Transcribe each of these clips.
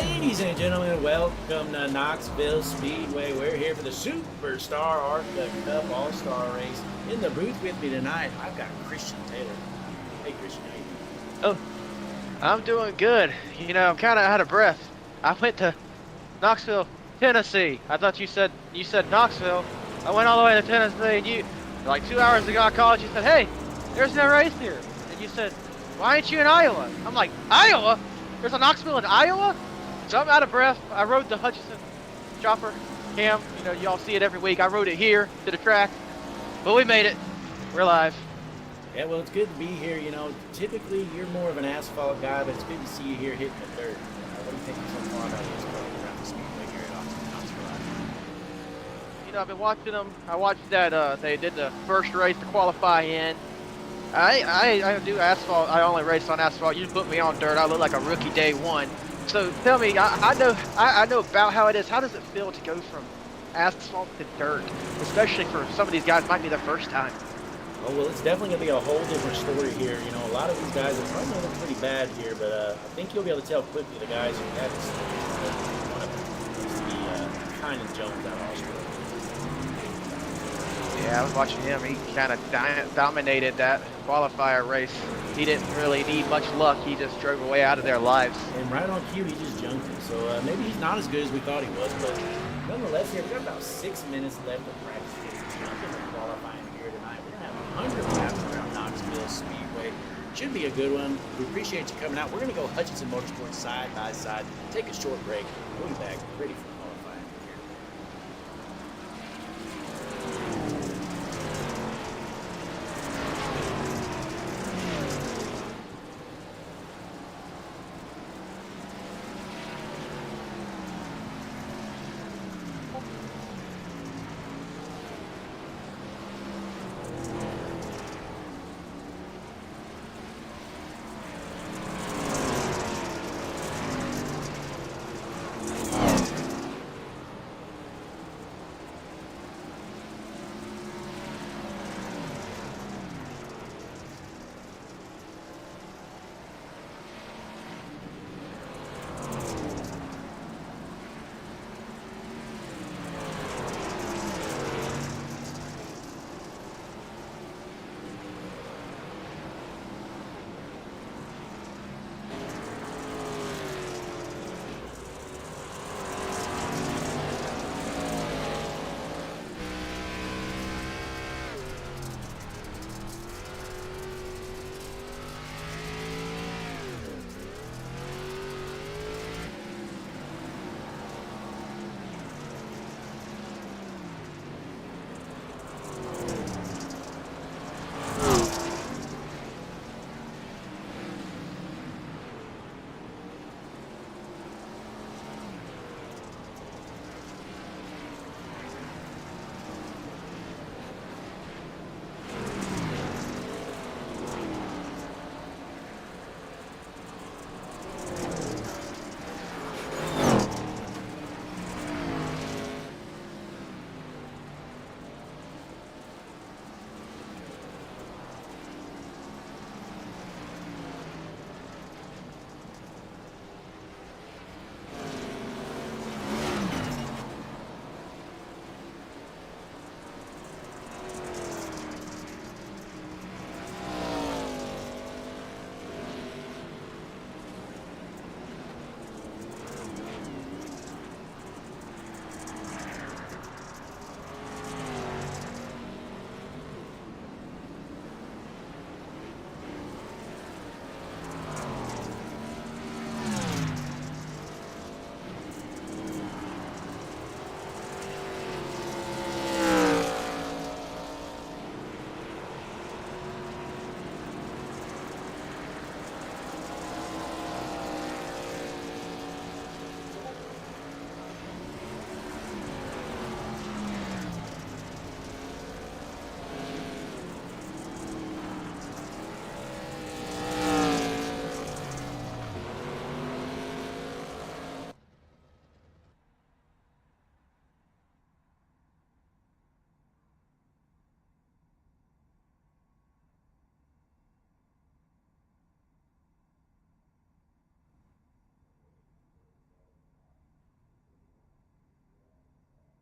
Ladies and gentlemen, welcome to Knoxville Speedway. We're here for the SuperStar ARCA Cup All-Star Race. In the booth with me tonight, I've got Christian Taylor. Hey, Christian, how you doing? Oh, I'm doing good. You know, I'm kind of out of breath. I went to Knoxville, Tennessee. I thought you said Knoxville. I went all the way to Tennessee, and you, like 2 hours ago, I called you and said, "Hey, there's no race here." And you said, "Why ain't you in Iowa?" I'm like, "Iowa? There's a Knoxville in Iowa?" So I'm out of breath. I rode the Hutchinson chopper cam. You know, y'all see it every week. I rode it here to the track, but we made it. We're live. Yeah, well, it's good to be here. You know, typically you're more of an asphalt guy, but it's good to see you here hitting the dirt. What do you think so far about this around the speedway here at Knoxville? You know, I've been watching them. I watched that they did the first race to qualify in. I do asphalt. I only race on asphalt. You put me on dirt, I look like a rookie day one. So tell me, I know about how it is. How does it feel to go from asphalt to dirt, especially for some of these guys? Might be their first time. Oh, well, it's definitely going to be a whole different story here. You know, a lot of these guys are probably looking pretty bad here, but I think you'll be able to tell quickly the guys who have this. One of them is the Kynan Jones out of Australia. Yeah, I was watching him. He kind of dominated that qualifier race. He didn't really need much luck. He just drove away out of their lives. And right on cue, he just jumped it. So maybe he's not as good as we thought he was, but nonetheless, here we've got about 6 minutes left of practice. Jumping and qualifying here tonight. We're going to have 100 laps around Knoxville Speedway. Should be a good one. We appreciate you coming out. We're going to go Hutchinson Motorsports side by side. Take a short break. We'll be back ready for qualifying here.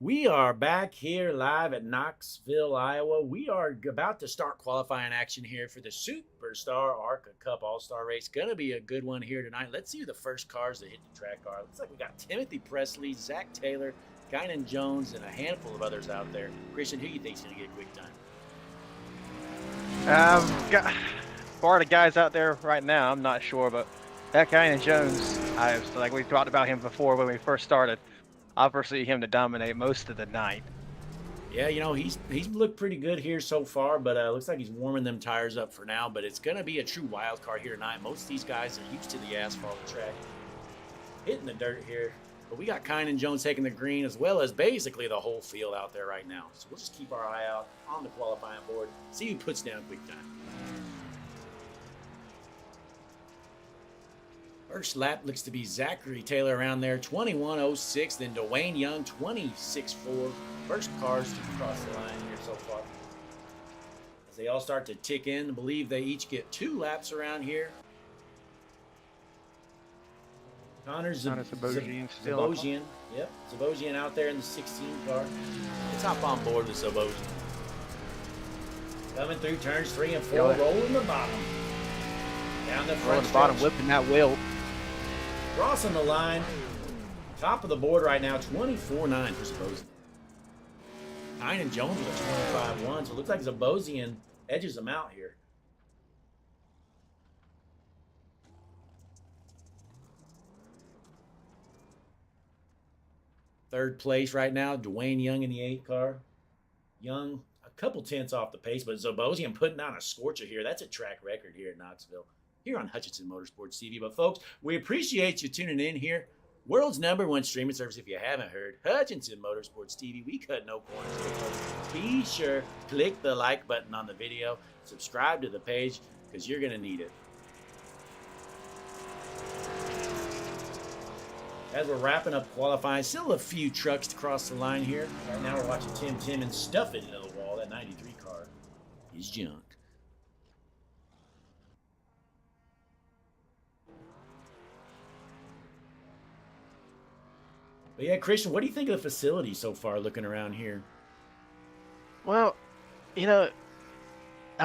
We are back here live at Knoxville, Iowa. We are about to start qualifying action here for the SuperStar ARCA Cup All-Star Race. Going to be a good one here tonight. Let's see who the first cars that hit the track are. Looks like we got Timothy Presley, Zach Taylor, Kynan Jones, and a handful of others out there. Christian, who do you think's going to get quick time? Got part of the guys out there right now, I'm not sure, but that Kynan Jones, like we talked about him before when we first started. I foresee him to dominate most of the night. Yeah, he's looked pretty good here so far, but looks like he's warming them tires up for now. But it's going to be a true wild card here tonight. Most of these guys are used to the asphalt track, hitting the dirt here. But we got Kynan Jones taking the green, as well as basically the whole field out there right now. So we'll just keep our eye out on the qualifying board, see who puts down quick time. First lap looks to be Zachary Taylor around there, 21.06. Then Dwayne Young, 26.4. First cars to cross the line here so far. As they all start to tick in, I believe they each get 2 laps around here. Connor Zabosian still. Yep, Zabosian out there in the 16 car. Let's hop on board with Zabosian. Coming through turns 3 and 4, rolling the bottom. Down the front. Rolling the bottom, whipping that wheel. Crossing the line. Top of the board right now, 24.9 for Zabosian. Kynan Jones with a 25.1, so it looks like Zabosian edges him out here. Third place right now, Dwayne Young in the 8 car. Young, a couple tenths off the pace, but Zabosian putting on a scorcher here. That's a track record here at Knoxville, here on Hutchinson Motorsports TV. But folks, we appreciate you tuning in here. World's #1 streaming service, if you haven't heard, Hutchinson Motorsports TV. We cut no corners here, folks. Be sure, click the like button on the video, subscribe to the page, because you're going to need it. As we're wrapping up qualifying, still a few trucks to cross the line here. Right now we're watching Tim Timmons stuff it into the wall. That 93 car is junk. But yeah, Christian, what do you think of the facility so far looking around here? Well, I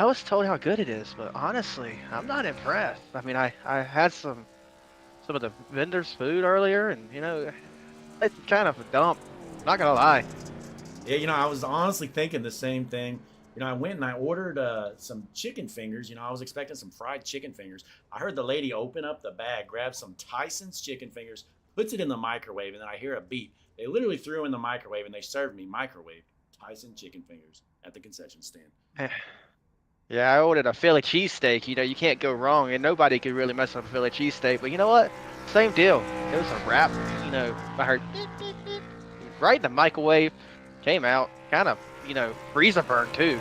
was told how good it is, but honestly, I'm not impressed. I mean, I had some of the vendors' food earlier, and it's kind of a dump. Not gonna lie. Yeah, I was honestly thinking the same thing. I went and I ordered some chicken fingers. I was expecting some fried chicken fingers. I heard the lady open up the bag, grab some Tyson's chicken fingers, puts it in the microwave, and then I hear a beep. They literally threw in the microwave, and they served me microwave Tyson chicken fingers at the concession stand. Yeah, I ordered a Philly cheesesteak. You can't go wrong, and nobody could really mess up a Philly cheesesteak. But you know what? Same deal. It was a wrap. I heard beep, beep, beep, right in the microwave. Came out, kind of, freezer burn too.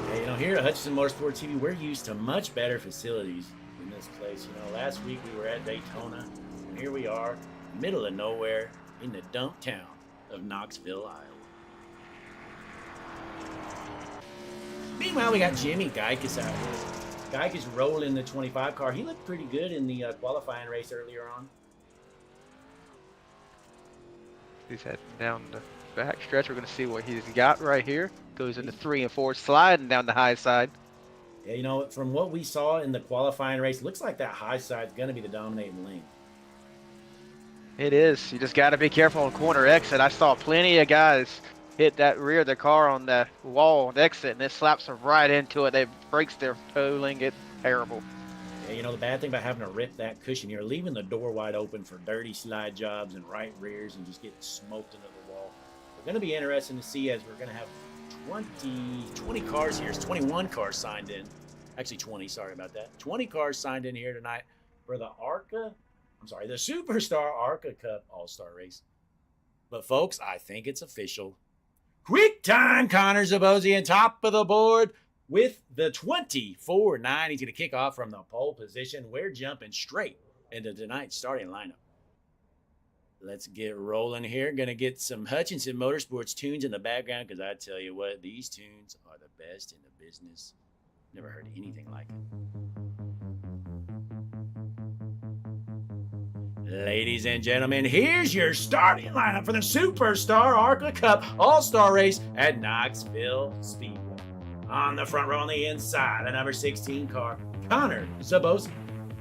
Hey, here at Hutchinson Motorsports TV, we're used to much better facilities in this place. Last week we were at Daytona, and here we are, middle of nowhere, in the dump town of Knoxville, Iowa. Meanwhile, we got Jimmy Geikus out here. Geikus rolling the 25 car. He looked pretty good in the qualifying race earlier on. He's heading down the back stretch. We're going to see what he's got right here. Goes into 3 and 4, sliding down the high side. Yeah, from what we saw in the qualifying race, looks like that high side's going to be the dominating lane. It is. You just got to be careful on corner exit. I saw plenty of guys hit that rear of the car on the wall and exit, and it slaps them right into it. They breaks their tolling. It's terrible. Yeah, the bad thing about having to rip that cushion, you're leaving the door wide open for dirty slide jobs and right rears and just getting smoked into the wall. It's going to be interesting to see, as we're going to have 20 cars here. It's 21 cars signed in. Actually 20, sorry about that. 20 cars signed in here tonight for the the SuperStar ARCA Cup All-Star Race. But folks, I think it's official. Quick time, Connor Zabosian, top of the board with the 24.9. He's going to kick off from the pole position. We're jumping straight into tonight's starting lineup. Let's get rolling here. Going to get some Hutchinson Motorsports tunes in the background, because I tell you what, these tunes are the best in the business. Never heard anything like it. Ladies and gentlemen, here's your starting lineup for the SuperStar ARCA Cup All-Star Race at Knoxville Speedway. On the front row on the inside, the number 16 car, Connor Zabos.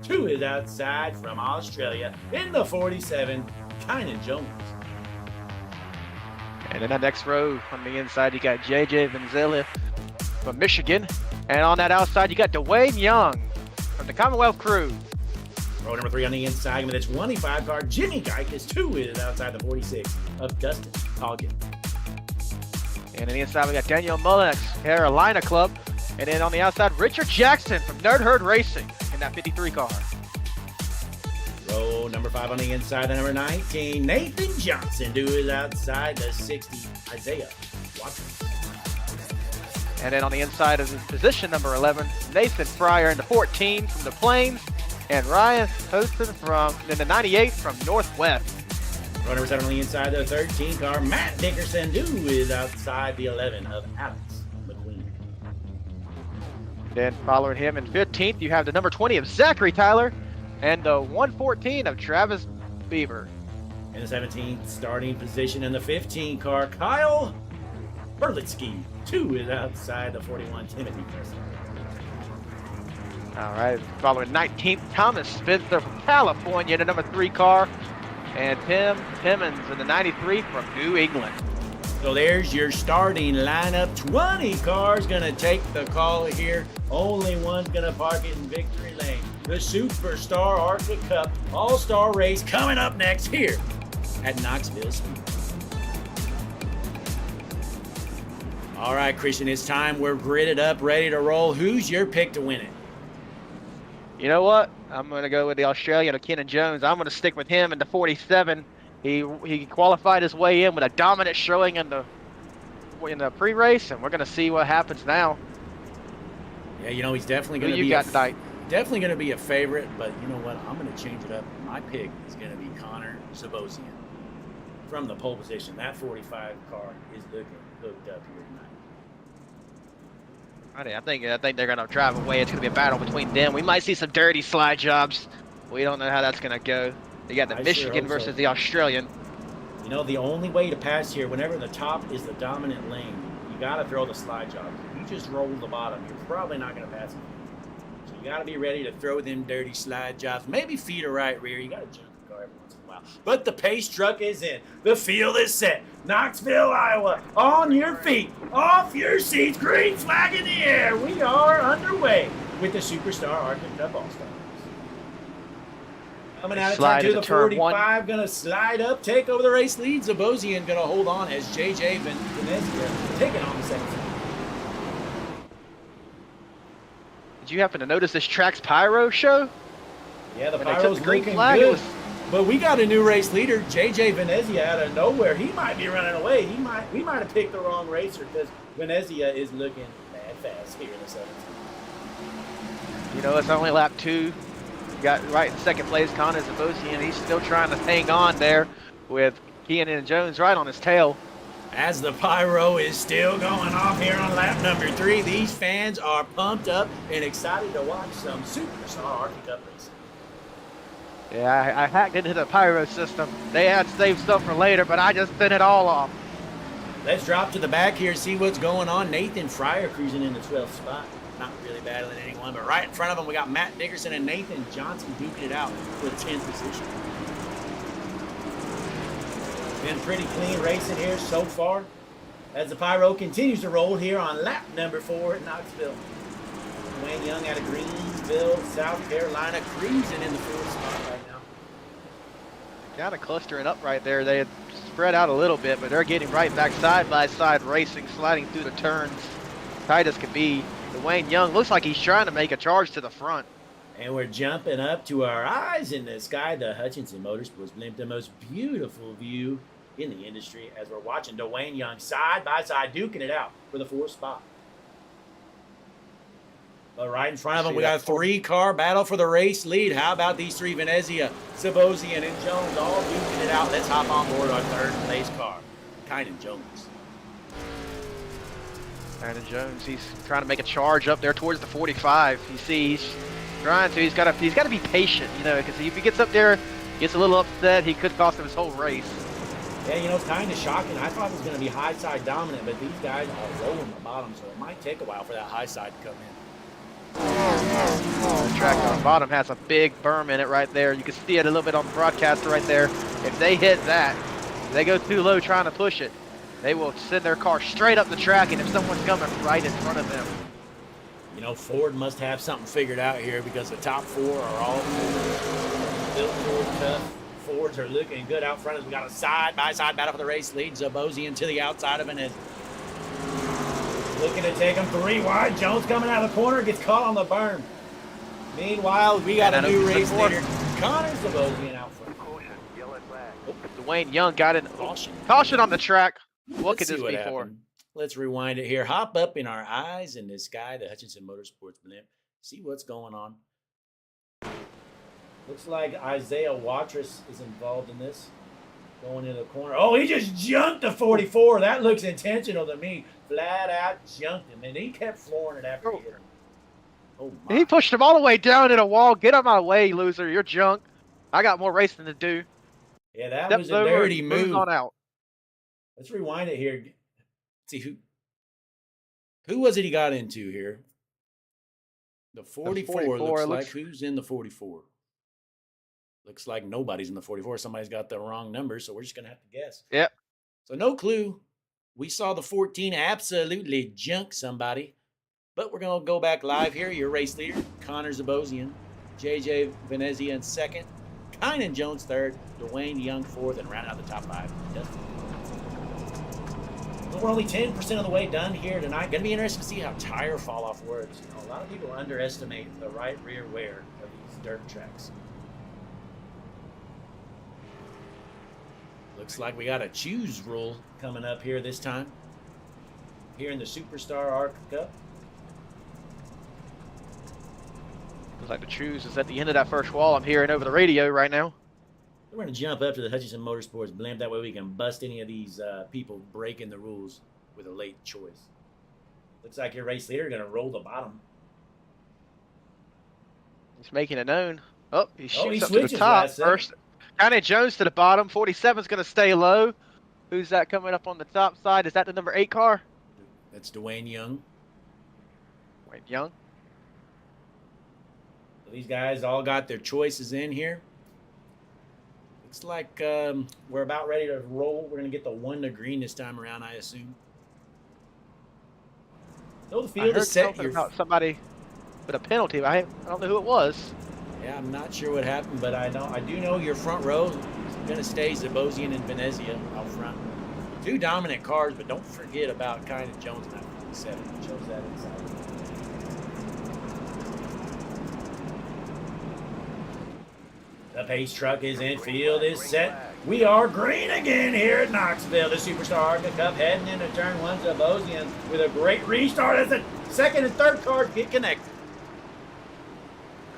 2 is outside from Australia in the 47, Kynan Jones. And in that next row on the inside, you got JJ Vanzilla from Michigan. And on that outside, you got Dwayne Young from the Commonwealth Crew. Row number 3 on the inside with a 25 car, Jimmy Geikes. 2 is outside the 46 of Dustin Coggin. And on the inside, we got Daniel Mullenix, Carolina Club. And then on the outside, Richard Jackson from Nerd Herd Racing in that 53 car. Row number 5 on the inside, the number 19, Nathan Johnson. 2 is outside the 60, Isaiah Watkins. And then on the inside of position number 11, Nathan Fryer in the 14 from the Plains. And Ryan Houston from in the 98 from Northwest. Row number 7 on the inside, the 13 car, Matt Dickerson. 2 is outside the 11 of Alex McQueen. Then following him in 15th, you have the number 20 of Zachary Tyler and the 114 of Travis Beaver. In the 17th starting position in the 15 car, Kyle Berlitsky. 2 is outside the 41, Timothy Preston. All right, following 19th, Thomas Spencer from California in the number 3 car. And Tim Timmons in the 93 from New England. So there's your starting lineup. 20 cars gonna take the call here. Only one's gonna park it in victory lane. The SuperStar ARCA Cup All-Star Race coming up next here at Knoxville Speedway. All right, Christian, it's time. We're gridded up, ready to roll. Who's your pick to win it? You know what? I'm going to go with the Australian, Kynan Jones. I'm going to stick with him in the 47. He qualified his way in with a dominant showing in the pre-race, and we're going to see what happens now. Yeah, you know, he's definitely going to Who be you got tonight? definitely going to be a favorite, but you know what? I'm going to change it up. My pick is going to be Connor Zabosian from the pole position. That 45 car is looking hooked up here tonight. I think they're going to drive away. It's going to be a battle between them. We might see some dirty slide jobs. We don't know how that's going to go. You got the Michigan versus the Australian. You know, the only way to pass here, whenever the top is the dominant lane, you got to throw the slide jobs. If you just roll the bottom, you're probably not going to pass it. So you got to be ready to throw them dirty slide jobs. Maybe feed a right rear. You got to jump the car every once in a while. But the pace truck is in. The field is set. Knoxville, Iowa, on your feet, off your seats, green flag in the air. We are underway with the SuperStar ARCA Cup All-Stars. Coming out of turn 2, the 45, going to slide up, take over the race lead. Zabosian going to hold on as JJ Venezia taking on the second. Did you happen to notice this track's pyro show? Yeah, the when pyro's green looking flag, good. But we got a new race leader, JJ Venezia, out of nowhere. He might be running away. We might have picked the wrong racer because Venezia is looking mad fast here in the 17th. You know, it's only lap 2. You got right in second place, Connor Zabosian. He's still trying to hang on there with Kynan Jones right on his tail. As the pyro is still going off here on lap number 3, these fans are pumped up and excited to watch some SuperStar ARCA Cup racing. Yeah, I hacked into the pyro system. They had saved stuff for later, but I just sent it all off. Let's drop to the back here, see what's going on. Nathan Fryer cruising in the 12th spot. Not really battling anyone, but right in front of him, we got Matt Dickerson and Nathan Johnson duking it out for the 10th position. Been pretty clean racing here so far as the pyro continues to roll here on lap number 4 at Knoxville. Wayne Young out of Greensville, South Carolina, cruising in the 4th spot right now. Kind of clustering up right there. They had spread out a little bit, but they're getting right back side by side racing, sliding through the turns. Tight as could be. Dwayne Young looks like he's trying to make a charge to the front. And we're jumping up to our eyes in the sky. The Hutchinson Motorsports blimp, the most beautiful view in the industry as we're watching Dwayne Young side by side duking it out for the 4th spot. But right in front of him, we got a 3-car battle for the race lead. How about these 3, Venezia, Zabosian, and Jones, all duking it out. Let's hop on board our 3rd place car, Kynan Jones. Brandon Jones, he's trying to make a charge up there towards the 45. You see, he's trying to. He's got to be patient, you know, because if he gets up there, gets a little upset, he could cost him his whole race. Yeah, you know, it's kind of shocking. I thought it was going to be high side dominant, but these guys are rolling the bottom, so it might take a while for that high side to come in. The track on the bottom has a big berm in it right there. You can see it a little bit on the broadcaster right there. If they hit that, if they go too low trying to push it, they will send their car straight up the track, and if someone's coming right in front of them. You know, Ford must have something figured out here because the top four are all built Ford tough. Fords are looking good out front as we got a side-by-side battle for the race lead. Zabosian to the outside of it. Looking to take him 3 wide. Jones coming out of the corner, gets caught on the berm. Meanwhile, we got a new race leader. Connor Zabosian out front. Dwayne Young got in. Caution on the track. What could this be for? Let's rewind it here. Hop up in our eyes in the sky, the Hutchinson Motorsports blimp. See what's going on. Looks like Isaiah Watrous is involved in this. Going into the corner. Oh, he just junked the 44. That looks intentional to me. Flat out junked him. And he kept flooring it after he hit him. Oh, my. He pushed him all the way down in a wall. Get out of my way, loser. You're junk. I got more racing to do. Yeah, that was a dirty move. On out. Let's rewind it here. See who was it he got into here? The 44 looks like. Who's in the 44? Looks like nobody's in the 44. Somebody's got the wrong number, so we're just going to have to guess. Yep. So no clue. We saw the 14 absolutely junk somebody. But we're going to go back live here. Your race leader, Connor Zabosian. JJ Venezia in second. Kynan Jones third. Dwayne Young fourth. And round out the top 5. Dustin. We're only 10% of the way done here tonight. Going to be interesting to see how tire fall off works. You know, a lot of people underestimate the right rear wear of these dirt tracks. Looks like we got a choose rule coming up here this time. Here in the SuperStar ARCA Cup. Looks like the choose is at the end of that first wall. I'm hearing over the radio right now. We're going to jump up to the Hutchinson Motorsports blimp. That way we can bust any of these people breaking the rules with a late choice. Looks like your race leader going to roll the bottom. He's making it known. Oh, he shoots up to the top first. Kynan Jones to the bottom. 47 is going to stay low. Who's that coming up on the top side? Is that the number 8 car? That's Dwayne Young. Dwayne Young. So these guys all got their choices in here. Looks like we're about ready to roll. We're going to get the 1 to green this time around, I assume. So the field is set. About somebody with a penalty. I don't know who it was. Yeah, I'm not sure what happened, but I do know your front row is going to stay Zabosian and Venezia out front. 2 dominant cars, but don't forget about Kynan Jones and that 47. It shows that inside. The pace truck is in, field is set. We are green again here at Knoxville. The SuperStar ARCA Cup heading into turn 1. Zabosian with a great restart as the second and third cars get connected.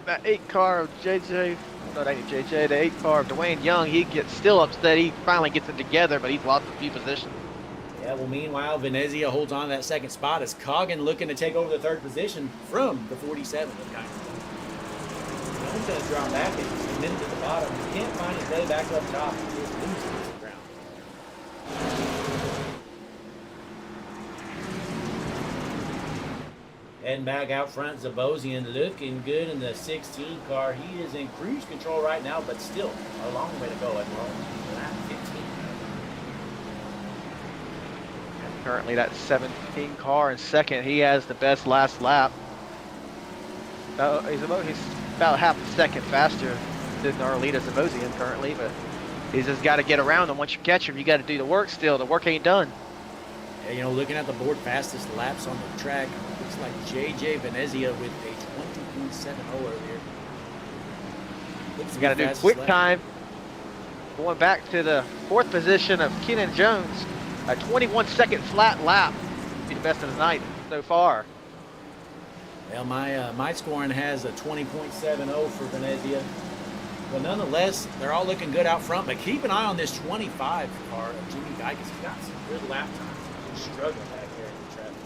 That 8 car of JJ, no, that ain't JJ, the 8 car of Dwayne Young, he gets still upset. He finally gets it together, but he's lost a few positions. Yeah, well, meanwhile, Venezia holds on to that second spot as Coggin looking to take over the 3rd position from the 47 of Kynan. Jones going to drop back and he's minutes at the bottom. He can't find his way back up top. He just loses the ground. Heading back out front, Zabosian looking good in the 16 car. He is in cruise control right now, but still a long way to go at lap 15. Currently that 17 car in second. He has the best last lap. He's about half a second faster than our leader Zabosian currently, but he's just got to get around him. Once you catch him, you got to do the work still. The work ain't done. Yeah, you know, looking at the board, fastest laps on the track, looks like JJ Venezia with a 20.70 earlier. You got to do quick time. Going back to the 4th position of Kynan Jones, a 21-second flat lap. Be the best of the night so far. Well, my scoring has a 20.70 for Venezia. But nonetheless, they're all looking good out front. But keep an eye on this 25 car of Jimmy Geiges. He's got some good lap times. He's struggling back there in the traffic.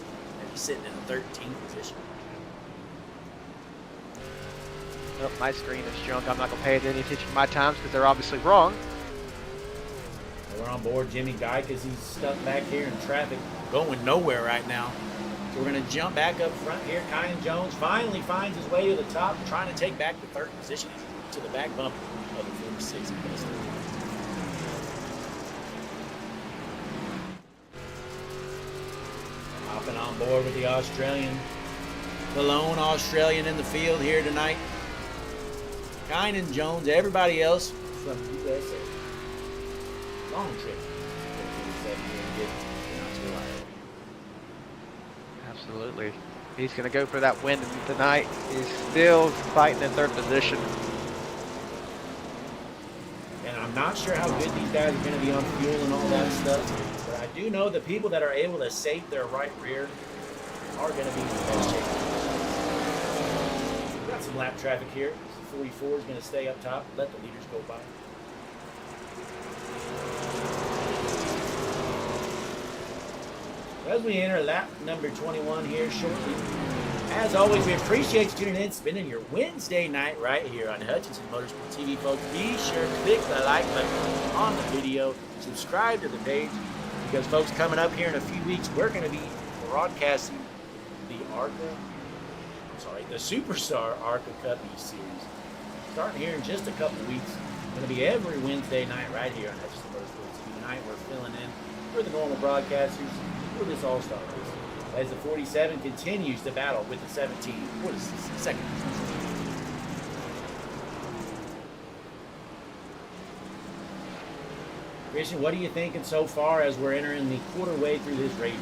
And He's sitting in the 13th position. Oh, my screen is junk. I'm not going to pay any attention to my times because they're obviously wrong. We're on board Jimmy Guy because he's stuck back here in traffic, going nowhere right now. So we're going to jump back up front here. Kyan Jones finally finds his way to the top, trying to take back the third position to the back bumper of the 46. Hopping on board with the Australian, the lone Australian in the field here tonight. Kyan Jones, everybody else from USA. Long trip. Absolutely. He's going to go for that win tonight. He's still fighting in third position. And I'm not sure how good these guys are going to be on fuel and all that stuff, but I do know the people that are able to save their right rear are going to be in the best shape. We've got some lap traffic here. 44 is going to stay up top, let the leaders go by. As we enter lap number 21 here shortly, as always, we appreciate you tuning in, spending your Wednesday night right here on Hutchinson Motorsport TV, folks. Be sure to click the like button on the video, subscribe to the page, because, folks, coming up here in a few weeks, we're going to be broadcasting the SuperStar ARCA Cup Series. Starting here in just a couple weeks. It's going to be every Wednesday night right here on Hutchinson Motorsport TV. Tonight, we're filling in for the normal broadcasters for this All-Star race, as the 47 continues to battle with the 17 for the second position. Christian, what are you thinking so far as we're entering the quarter way through this race?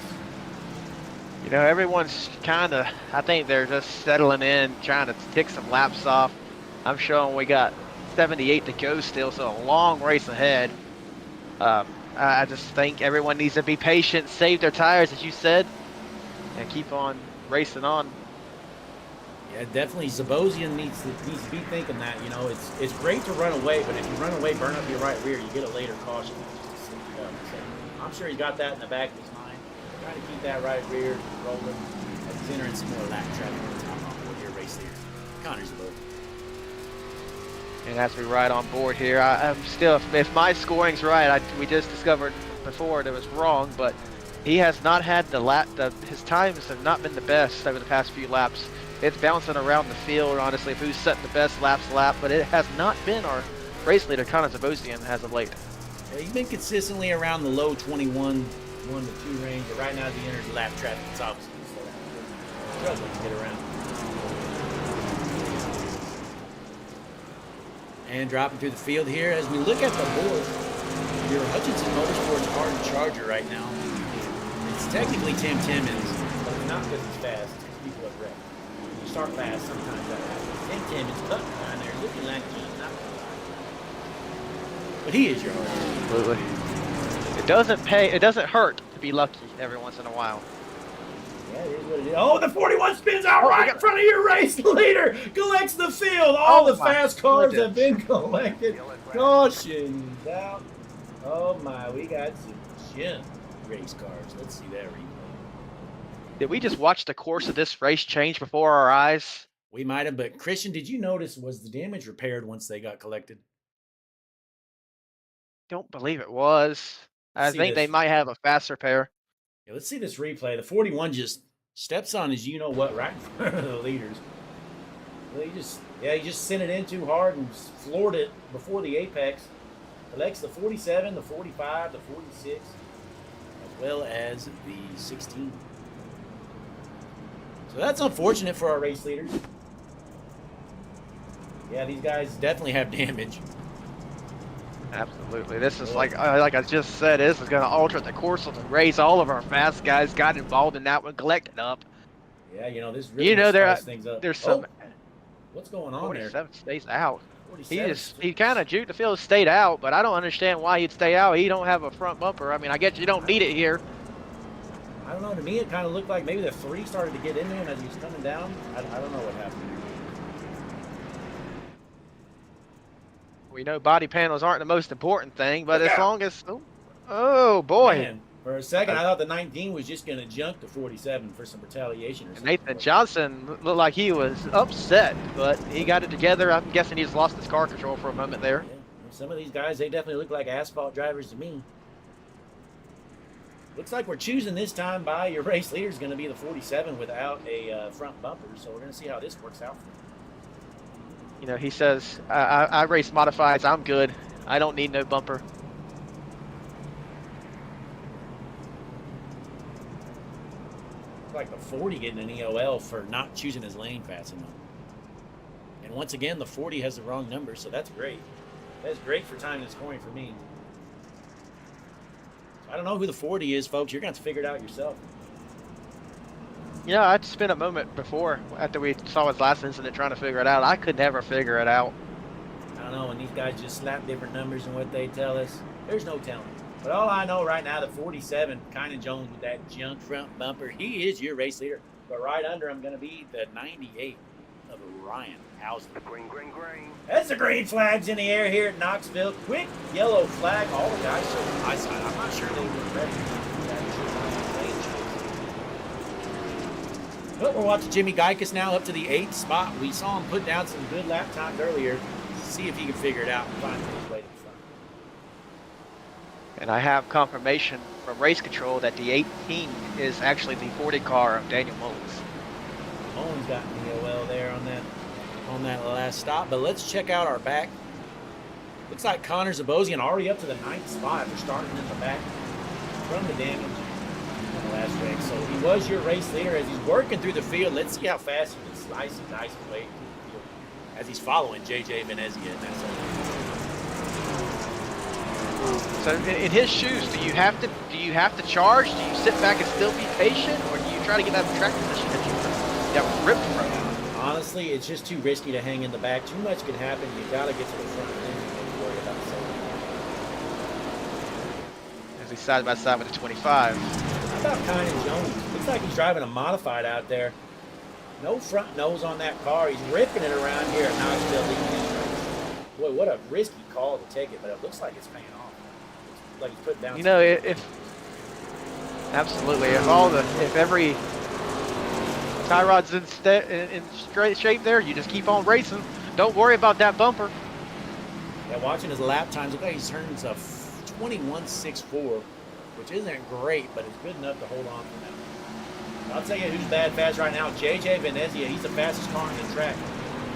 You know, everyone's kind of, I think they're just settling in, trying to tick some laps off. I'm showing we got 78 to go still, so a long race ahead. I just think everyone needs to be patient, save their tires, as you said, and keep on racing on. Yeah, definitely. Zabosian needs to be thinking that. You know, it's great to run away, but if you run away, burn up your right rear, you get a later caution. So I'm sure he's got that in the back of his mind. Trying to keep that right rear rolling. He's entering some more lap traffic on top on board here, race leader Connor Zabosian. And as we ride on board here, I'm still, if my scoring's right, we just discovered before that it was wrong, but he has not had his times have not been the best over the past few laps. It's bouncing around the field, honestly, of who's setting the best lap, but it has not been our race leader, Connor Zabosian, as of late. Yeah, he's been consistently around the low 21, 1 to 2 range, but right now as he enters lap traffic, it's obviously struggling to get around. And dropping through the field here as we look at the board. Your Hutchinson Motorsports hard charger right now. It's technically Tim Timmons, but it's not because he's fast. It's because people have wrecked. When you start fast, sometimes that happens. Tim Timmons cutting down there, looking like he's not going to lie. But he is your hard charger. Absolutely. It doesn't hurt to be lucky every once in a while. Yeah, it is what it is. Oh, the 41 spins out right in front of your race leader. Collects the field. All the fast cars have been collected. Cautions out. Oh my, we got some gem race cars. Let's see that replay. Did we just watch the course of this race change before our eyes? We might have, but Christian, did you notice, was the damage repaired once they got collected? Don't believe it was. I think they might have a fast repair. Yeah, let's see this replay. The 41 just steps on his you-know-what right in front of the leaders. Well, he just sent it in too hard and floored it before the apex. Collects the 47, the 45, the 46, as well as the 16. So that's unfortunate for our race leaders. Yeah, these guys definitely have damage. Absolutely. This is like I just said, this is going to alter the course of the race. All of our fast guys got involved in that one, collected up. Yeah, this really spices things up. There's some. What's going on 47 there? Stays out. He kind of juked the field, stayed out, but I don't understand why he'd stay out. He don't have a front bumper. I mean, I guess you don't need it here. I don't know. To me, it kind of looked like maybe the 3 started to get in there, and as he was coming down, I don't know what happened. We know body panels aren't the most important thing, but as long as oh boy, man, For a second, I thought the 19 was just going to junk the 47 for some retaliation or something. Nathan Johnson looked like he was upset, but he got it together. I'm guessing he's lost his car control for a moment there. Yeah. Some of these guys, they definitely look like asphalt drivers to me. Looks like we're choosing this time by your race leader is going to be the 47 without a front bumper. So we're going to see how this works out for him. You know, he says, I race modifieds. I'm good. I don't need no bumper. Like the 40 getting an EOL for not choosing his lane fast enough. And once again, the 40 has the wrong number, so that's great. That's great for time and scoring for me. So I don't know who the 40 is, folks. You're going to have to figure it out yourself. You know, I spent a moment before, after we saw his last incident, trying to figure it out. I could never figure it out. I don't know, when these guys just slap different numbers and what they tell us, there's no telling. But all I know right now, the 47, Kynan Jones with that junk front bumper, he is your race leader. But right under him going to be the 98 of Ryan Housley. Green, green, green. That's the green flags in the air here at Knoxville. Quick yellow flag. All the guys showing my side. I'm not sure they were ready. But we're watching Jimmy Geikus now up to the 8th spot. We saw him put down some good lap times earlier. See if he can figure it out and find his way to the front. And I have confirmation from race control that the 18 is actually the 40 car of Daniel Mullins. Mullins got an EOL there on that last stop. But let's check out our back. Looks like Connor Zabosian already up to the 9th spot. We're starting in the back from the damage on the last race. So he was your race leader as he's working through the field. Let's see how fast he can slice and dice his way through the field as he's following JJ Venezia in that second. So in his shoes, do you have to charge? Do you sit back and still be patient, or do you try to get that track position that you got ripped from? Honestly, it's just too risky to hang in the back. Too much could happen. You got to get to the front end and worry about something. As he's side by side with the 25. How about Kynan Jones? Looks like he's driving a modified out there. No front nose on that car. He's ripping it around here at Knoxville leading this race. Boy, what a risky call to take it, but it looks like it's paying off. Looks like he's put down. You know, absolutely, if every tie rod's in straight shape there, you just keep on racing. Don't worry about that bumper. Yeah, watching his lap times, look like he turns a 21.64, which isn't great, but it's good enough to hold on for now. I'll tell you who's bad fast right now. JJ Venezia, he's the fastest car on the track.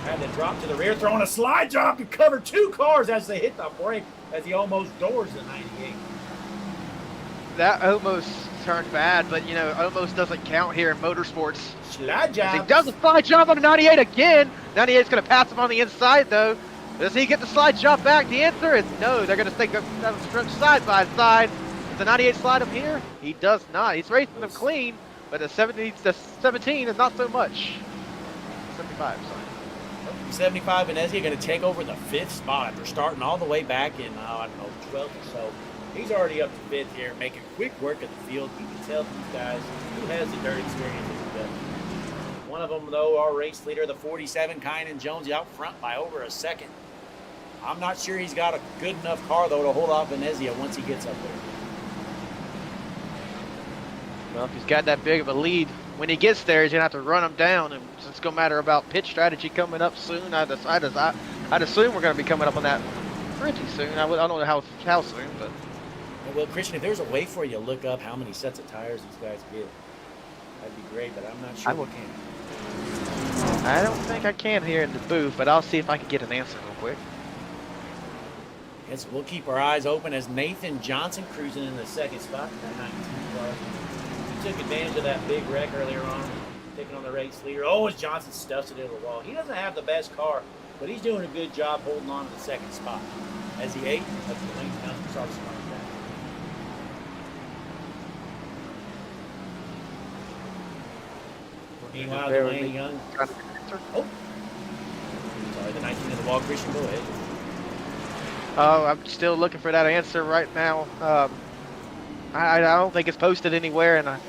Had to drop to the rear, throwing a slide drop to cover 2 cars as they hit the brake as he almost doors the 98. That almost turned bad, but you know, almost doesn't count here in motorsports. Slide job. He does a slide job on the 98 again. 98's going to pass him on the inside, though. Does he get the slide job back? The answer is no. They're going to take that stretch side by side. Does the 98 slide him here? He does not. He's racing them clean, but the 17 is not so much. 75, sorry. 75 Venezia going to take over the 5th spot. They're starting all the way back in, I don't know, 12th or so. He's already up to 5th here, making quick work of the field. You can tell these guys who has the dirt experience and who doesn't. One of them, though, our race leader, the 47, Kynan Jones, out front by over a second. I'm not sure he's got a good enough car, though, to hold off Venezia once he gets up there. Well, if he's got that big of a lead, when he gets there, he's going to have to run him down. And it's going to matter about pit strategy coming up soon. I'd assume we're going to be coming up on that pretty soon. I don't know how soon, but... Well, Christian, if there's a way for you to look up how many sets of tires these guys get, that'd be great, but I'm not sure we can. I don't think I can here in the booth, but I'll see if I can get an answer real quick. Yes, we'll keep our eyes open as Nathan Johnson cruising in the 2nd spot in that 19 car. He took advantage of that big wreck earlier on, taking on the race leader. Oh, as Johnson stuffs it into the wall. He doesn't have the best car, but he's doing a good job holding on to the 2nd spot. As the 8th, that's the lane down starts to run back. Meanwhile, Dwayne Young. Oh, sorry, the 19 in the wall. Christian, go ahead. I'm still looking for that answer right now. I don't think it's posted anywhere, and I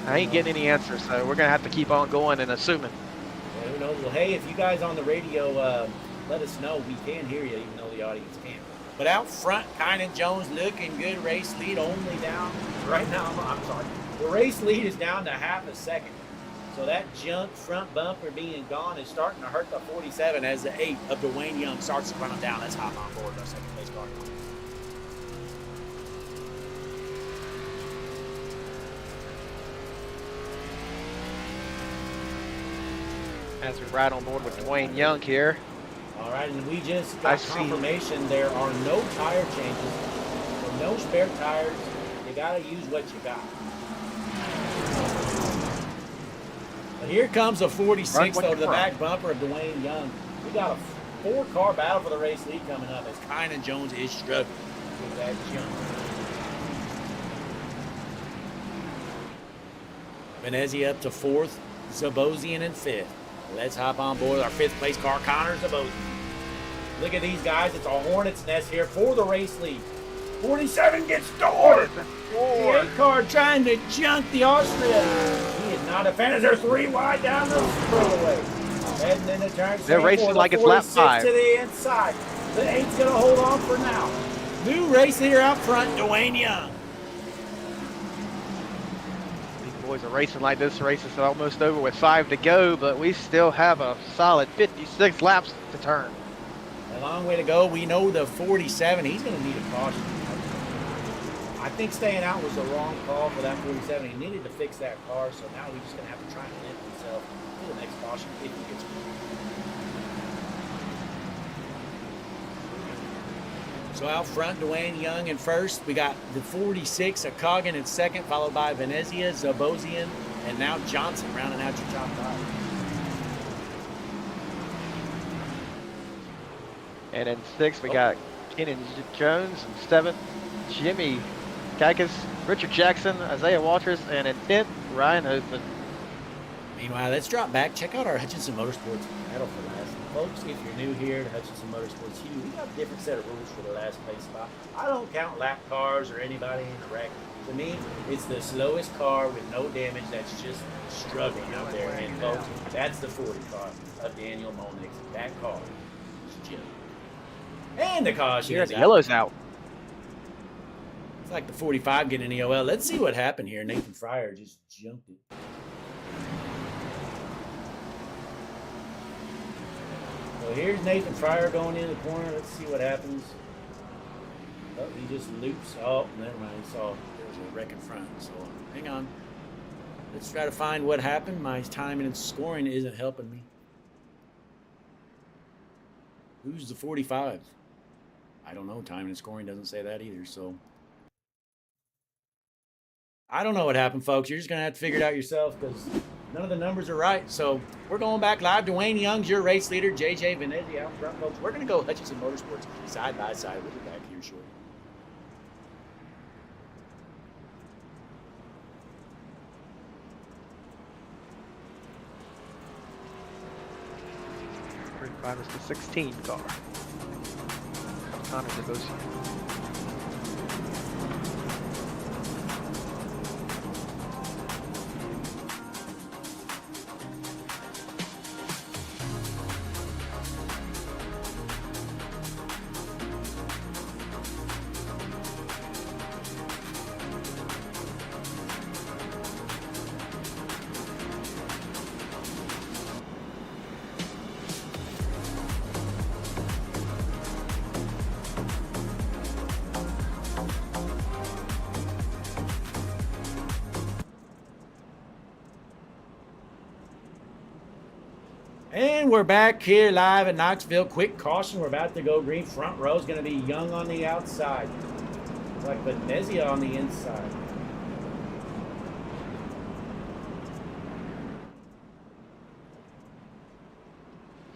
ain't getting any answers, so we're going to have to keep on going and assuming. Well, who knows? Well, hey, if you guys on the radio let us know, we can hear you, even though the audience can't. But out front, Kynan Jones looking good. Race lead only down right now. I'm sorry. The race lead is down to half a second. So that junk front bumper being gone is starting to hurt the 47 as the 8 of Dwayne Young starts to run them down. Let's hop on board our second place car. As we ride on board with Dwayne Young here. All right, and we just got confirmation there are no tire changes, so no spare tires. You got to use what you got. But here comes a 46 though to the back bumper of Dwayne Young. We got a 4-car battle for the race lead coming up as Kynan Jones is struggling with that jump. Venezia up to 4th, Zabosian in 5th. Let's hop on board our 5th place car, Connor Zabosian. Look at these guys. It's a hornet's nest here for the race lead. 47 gets started. The 8-car trying to junk the Austria. He is not a fan as they're 3 wide down the straightaway. Heading into turn. They're racing like it's lap 5. To the inside. The 8's going to hold on for now. New race leader out front, Dwayne Young. Boys are racing like this. Race is almost over with 5 to go, but we still have a solid 56 laps to turn. A long way to go. We know the 47, he's going to need a caution. I think staying out was the wrong call for that 47. He needed to fix that car, so now he's just going to have to try and limp himself to the next caution if he gets one. So out front, Dwayne Young in first. We got the 46, Akagan in second, followed by Venezia, Zabosian, and now Johnson rounding out your top 5. And in 6th, we got Kynan Jones. In 7th, Jimmy Kaikas, Richard Jackson, Isaiah Walters, and in 10th, Ryan Open. Meanwhile, let's drop back. Check out our Hutchinson Motorsports battle for last. Folks, if you're new here to Hutchinson Motorsports, we got a different set of rules for the last place spot. I don't count lap cars or anybody in the wreck. To me, it's the slowest car with no damage that's just struggling out there. And folks, that's the 40 car of Daniel Molnix. That car is junk. And the caution Here, is the out. yellow's out. It's like the 45 getting an EOL. Let's see what happened here. Nathan Fryer just jumped it. So here's Nathan Fryer going in the corner. Let's see what happens. Oh, he just loops. Oh, never mind. He saw there was a wreck in front. So hang on. Let's try to find what happened. My timing and scoring isn't helping me. Who's the 45? I don't know. Timing and scoring doesn't say that either. So I don't know what happened, folks. You're just going to have to figure it out yourself because none of the numbers are right. So we're going back live. Dwayne Young's your race leader. JJ Venezia out front, folks. We're going to go Hutchinson Motorsports side by side. We'll be back here shortly. That is the 16 car. Connor Zabosian. And we're back here live at Knoxville. Quick caution, we're about to go green. Front row is going to be Young on the outside. It's like Venezia on the inside.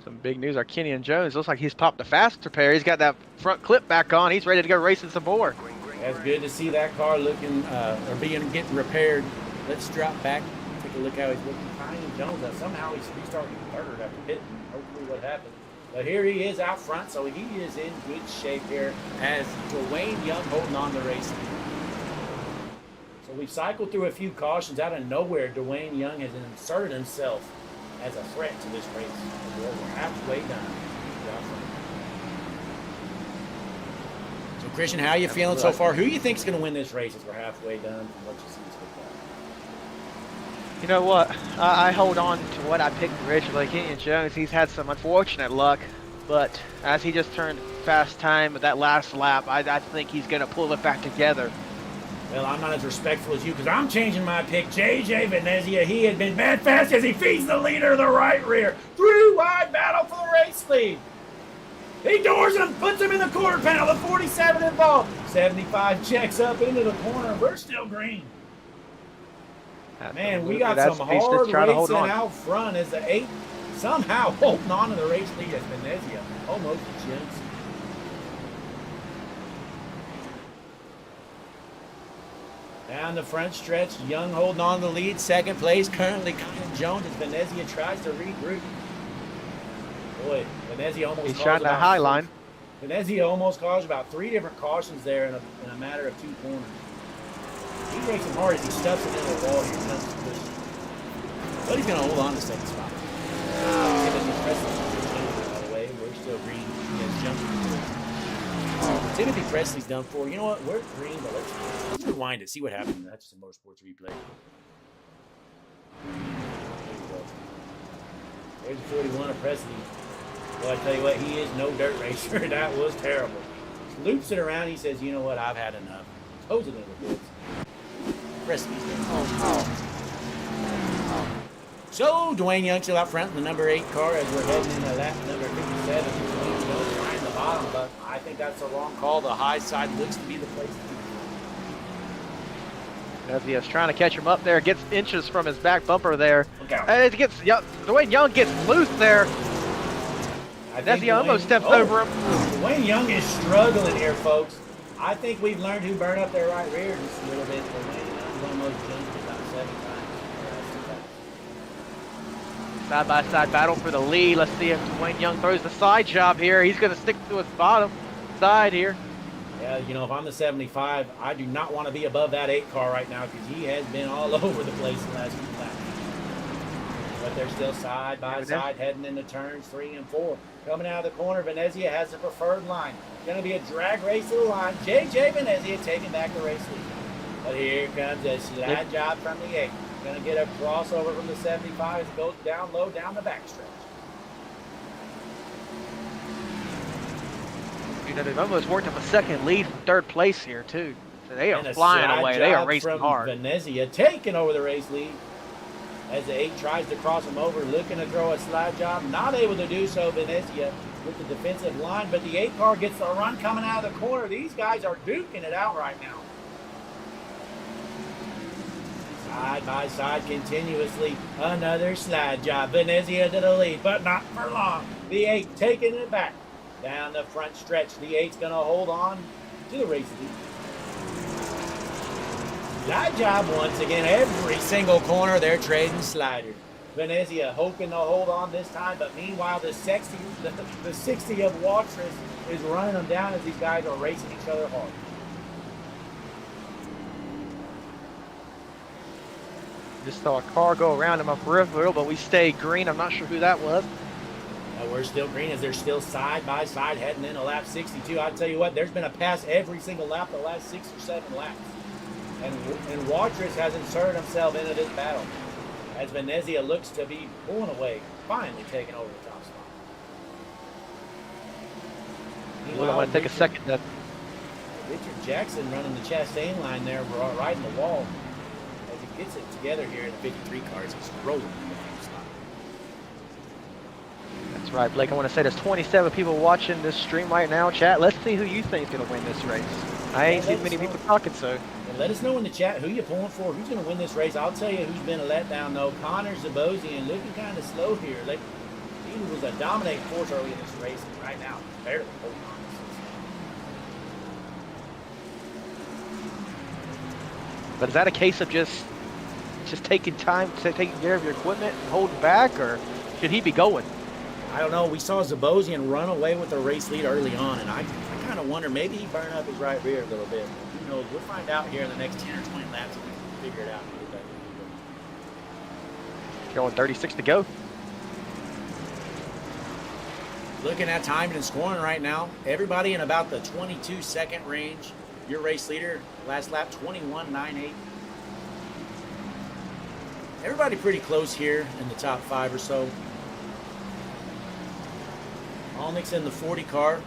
Some big news. Our Kynan Jones looks like he's popped a faster pair. He's got that front clip back on. He's ready to go racing some more. That's good to see that car looking or getting repaired. Let's drop back. Take a look how he's looking. Kynan Jones, somehow he's restarting third after hitting. Hopefully what happened. But here he is out front, so he is in good shape here as Dwayne Young holding on the race. So we've cycled through a few cautions. Out of nowhere, Dwayne Young has inserted himself as a threat to this race. We're halfway done. Christian, how you feeling so Absolutely. far? Who you think's going to win this race as we're halfway done from what you see so far? You know what? I hold on to what I picked originally. Kenyon Jones, he's had some unfortunate luck, but as he just turned fast time with that last lap, I think he's going to pull it back together. Well, I'm not as respectful as you because I'm changing my pick. JJ Venezia, he had been bad fast as he feeds the leader of the right rear. 3-wide battle for the race lead. He doors him, puts him in the quarter panel. The 47 involved. 75 checks up into the corner. We're still green. Man, we got some hard racing out front as the 8 somehow holding on to the race lead as Venezia almost a chance. Down the front stretch, Young holding on to the lead. Second place, currently Kenyon Jones as Venezia tries to regroup. Boy, Venezia almost He's trying the high line. Venezia almost caused about 3 different cautions there in a matter of 2 corners. He's racing hard as he stuffs it into the wall here. But he's going to hold on to second spot. Timothy Presley, by the way, we're still green. He has jumped. Timothy Presley's done for. You know what? We're green, but let's rewind it. See what happened. That's just a motorsports replay. There you go. There's the 41 of Presley. Well, I tell you what, he is no dirt racer. That was terrible. Loops it around. He says, you know what? I've had enough. Throws it in the woods. Presley's there. So, Dwayne Young still out front in the number 8 car as we're heading into lap number 57. Dwayne Young trying the bottom, but I think that's the wrong call. The high side looks to be the place to be. Venezia's trying to catch him up there, gets inches from his back bumper there. Look out. And Dwayne Young gets loose there. Venezia almost steps over him. Dwayne Young is struggling here, folks. I think we've learned who burned up their right rear just a little bit. Dwayne Young's almost jumped about 7 times. Side-by-side battle for the lead. Let's see if Dwayne Young throws the side job here. He's going to stick to his bottom side here. Yeah, you know, if I'm the 75, I do not want to be above that 8 car right now because he has been all over the place the last few laps. But they're still side by side heading into turns 3 and 4. Coming out of the corner, Venezia has the preferred line. Going to be a drag race to the line. JJ Venezia taking back the race lead. But here comes a slide job from the 8. Going to get a crossover from the 75 as it goes down low down the backstretch. You know, they've almost worked up a second lead from 3rd place here, too. So they are flying away. They are racing hard. Venezia taking over the race lead as the 8 tries to cross him over, looking to throw a slide job. Not able to do so, Venezia with the defensive line, but the 8 car gets the run coming out of the corner. These guys are duking it out right now. Side by side continuously. Another slide job. Venezia to the lead, but not for long. The 8 taking it back. Down the front stretch. The 8's going to hold on to the race lead. Slide job once again. Every single corner they're trading sliders. Venezia hoping to hold on this time, but meanwhile the 60 of Watrous is running them down as these guys are racing each other hard. Just saw a car go around in my peripheral, but we stayed green. I'm not sure who that was. We're still green as they're still side by side heading into lap 62. I'll tell you what, there's been a pass every single lap the last 6 or 7 laps. And Watrous has inserted himself into this battle as Venezia looks to be pulling away, finally taking over the top spot. I want to take a second to... Richard Jackson running the Chastain line there, right in the wall. As he gets it together here in the 53 cars, he's rolling in the top spot. That's right, Blake. I want to say there's 27 people watching this stream right now. Chat, let's see who you think is going to win this race. I ain't seen many people talking, so... And let us know in the chat who you're pulling for, who's going to win this race. I'll tell you who's been a letdown, though. Connor Zabosian looking kind of slow here. He was a dominating force early in this race, and right now, barely holding on. But is that a case of just taking time, taking care of your equipment and holding back, or should he be going? I don't know. We saw Zabosian run away with the race lead early on, and I kind of wonder, maybe he burned up his right rear a little bit. Who knows? We'll find out here in the next 10 or 20 laps if we can figure it out. Going 36 to go. Looking at timing and scoring right now, everybody in about the 22-second range. Your race leader, last lap, 21.98. Everybody pretty close here in the top 5 or so. Alnick's in the 40 car,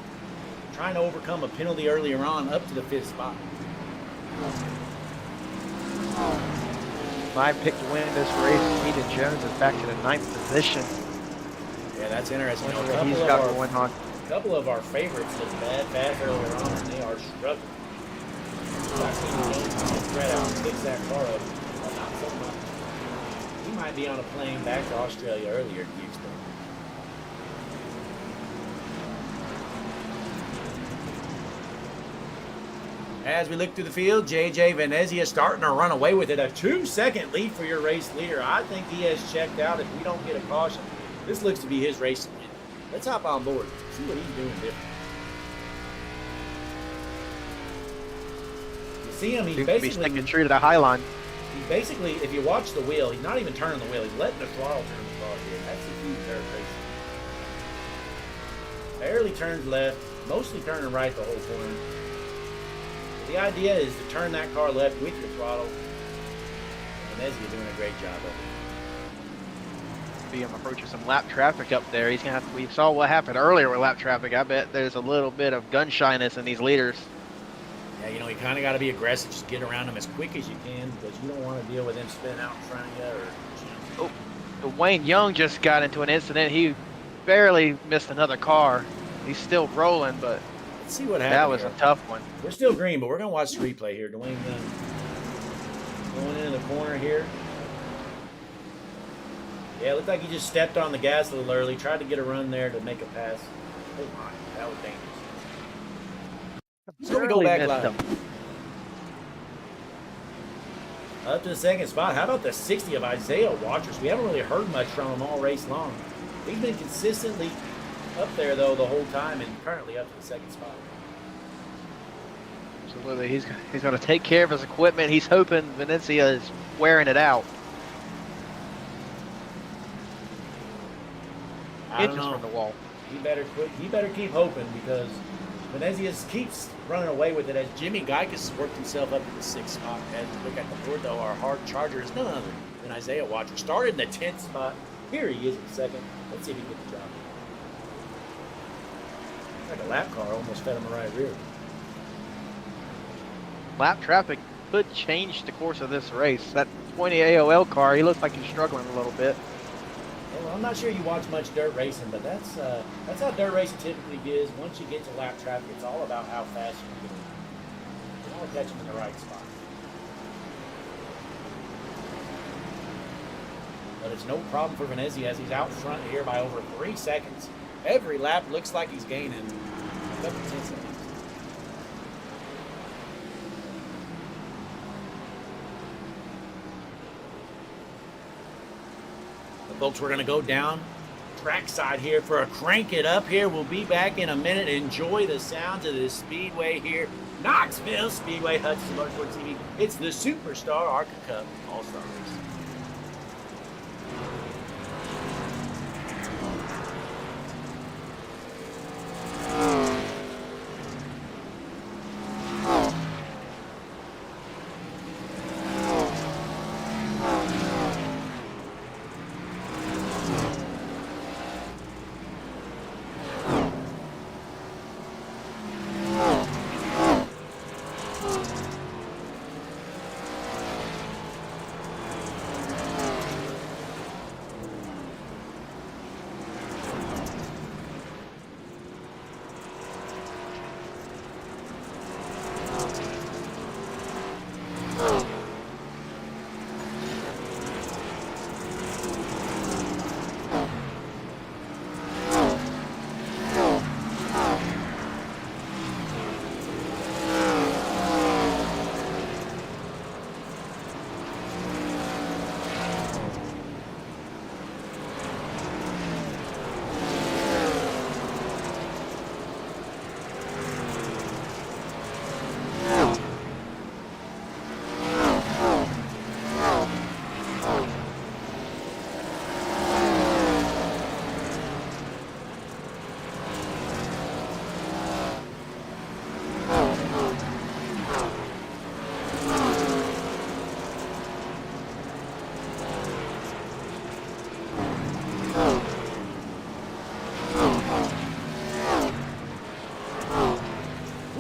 trying to overcome a penalty earlier on up to the 5th spot. My pick to win this race, Keaton Jones, is back to the 9th position. Yeah, that's interesting. He's got going on. A couple of our favorites looked bad earlier on, and they are struggling. I've seen Jones spread out and fix that car up, but not so much. He might be on a plane back to Australia earlier than you expect. As we look through the field, JJ Venezia starting to run away with it. A 2-second lead for your race leader. I think he has checked out. If we don't get a caution, this looks to be his race win. Let's hop on board, see what he's doing different. You see him, he's basically sticking true to the high line. He basically, if you watch the wheel, he's not even turning the wheel. He's letting the throttle turn the car here. That's a huge dirt race. Barely turns left, mostly turning right the whole corner. The idea is to turn that car left with your throttle. And Venezia doing a great job of it. Be him approaching some lap traffic up there. He's gonna have. We saw what happened earlier with lap traffic. I bet there's a little bit of gun shyness in these leaders. Yeah, you know, you kind of got to be aggressive. Just get around them as quick as you can because you don't want to deal with them spinning out in front of you. Or Wayne Young just got into an incident. He barely missed another car. He's still rolling, but let's see what happened. That was a tough one. We're still green, but we're gonna watch the replay here. Dwayne Young going into the corner here. Yeah, it looked like he just stepped on the gas a little early, tried to get a run there to make a pass. Oh my, that was dangerous. So we go back live. Up to the 2nd spot. How about the 60 of Isaiah Waters? We haven't really heard much from him all race long. He's been consistently up there, though, the whole time, and currently up to the 2nd spot. Absolutely. He's going to take care of his equipment. He's hoping Venezia is wearing it out. I don't know. From the wall. He better quit. He better keep hoping because Venezia keeps running away with it as Jimmy Geikus worked himself up to the 6th spot. As we look at the board, though, our hard charger is none other than Isaiah Watcher. Started in the 10th spot. Here he is in 2nd. Let's see if he can get the job. Like a lap car almost fed him a right rear. Lap traffic could change the course of this race. That 20 AOL car, he looks like he's struggling a little bit. Well, I'm not sure you watch much dirt racing, but that's how dirt racing typically is. Once you get to lap traffic, it's all about how fast you can get. You want to catch them in the right spot. But it's no problem for Venezia as he's out front here by over 3 seconds. Every lap looks like he's gaining a couple 10 seconds. Folks, we're going to go down trackside here for a crank it up here. We'll be back in a minute. Enjoy the sounds of this speedway here. Knoxville Speedway, Hudson Motorsport TV. It's the SuperStar ARCA Cup All-Star Race.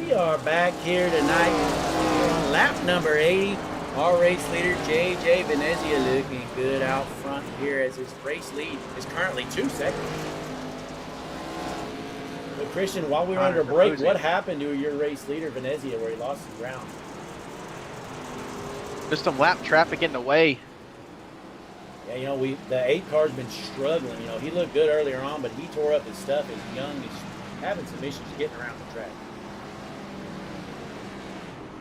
We are back here tonight on lap number 80. Our race leader, JJ Venezia, looking good out front here as his race lead is currently 2 seconds. But Christian, while we were under break, what happened to your race leader, Venezia, where he lost some ground? Just some lap traffic in the way. Yeah, you know, the 8 car's been struggling. You know, he looked good earlier on, but he tore up his stuff. He's young. He's having some issues getting around the track.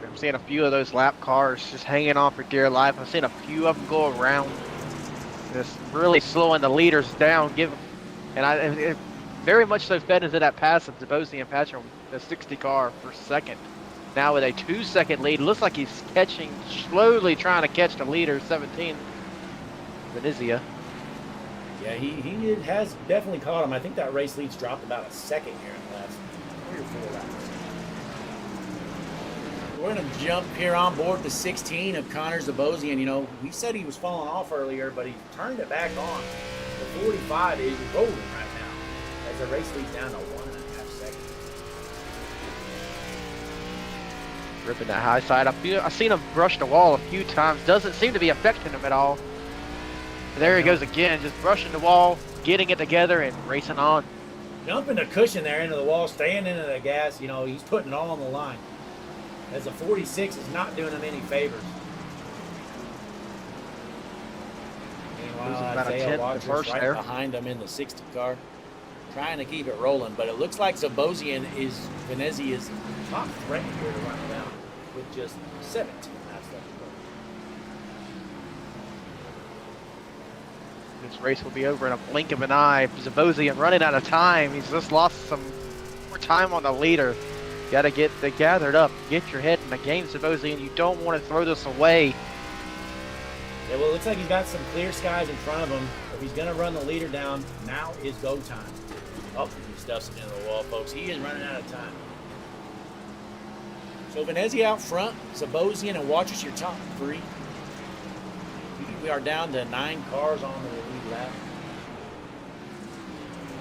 I'm seeing a few of those lap cars just hanging on for dear life. I've seen a few of them go around, just really slowing the leaders down. It very much so fed into that pass of Zabosny and Patron, the 60 car for second. Now with a 2-second lead, looks like he's slowly trying to catch the leader, 17, Venezia. Yeah, he has definitely caught him. I think that race lead's dropped about a second here in the last 3 or 4 laps. We're going to jump here on board the 16 of Connor Zabosny. And, you know, he said he was falling off earlier, but he turned it back on. The 45 is rolling right now as the race leads down to 1.5 seconds. Ripping that high side. I've seen him brush the wall a few times. Doesn't seem to be affecting him at all. There he goes again, just brushing the wall, getting it together, and racing on. Jumping the cushion there into the wall, staying into the gas. You know, he's putting it all on the line. As the 46 is not doing him any favors. Meanwhile, Isaiah Waters right behind him in the 60 car, trying to keep it rolling. But it looks like Zabosny is Venezia's top threat here to run it down with just 17 laps left to go. This race will be over in a blink of an eye. Zabosny running out of time. He's just lost some more time on the leader. Got to get gathered up, get your head in the game, Zabosny, and you don't want to throw this away. Yeah, well, it looks like he's got some clear skies in front of him. If he's going to run the leader down, now is go time. Oh, he stuffs it into the wall, folks. He is running out of time. So Venezia out front, Zabosny and Waters your top 3. We are down to 9 cars on the lead lap.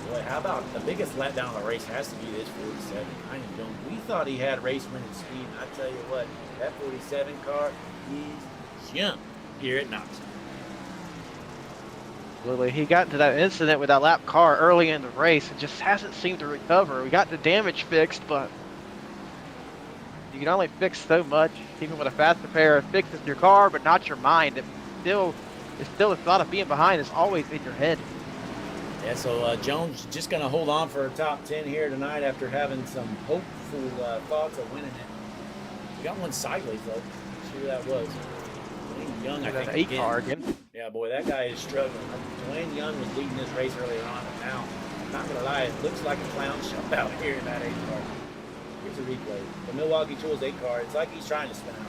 Boy, how about the biggest letdown of the race has to be this 47. We thought he had race winning speed. And I tell you what, that 47 car, he's jumped here at Knoxville. Literally, he got into that incident with that lap car early in the race and just hasn't seemed to recover. We got the damage fixed, but you can only fix so much. Even with a faster pair, it fixes your car, but not your mind. It's still the thought of being behind is always in your head. Yeah, so Jones just going to hold on for a top 10 here tonight after having some hopeful thoughts of winning it. We got one sideways, though. Not sure who that was. Dwayne Young, I think. 8 car again. Yeah, boy, that guy is struggling. Dwayne Young was leading this race earlier on, and now, I'm not going to lie, it looks like a clown show out here in that 8 car. Here's a replay. The Milwaukee Tools 8 car, it's like he's trying to spin out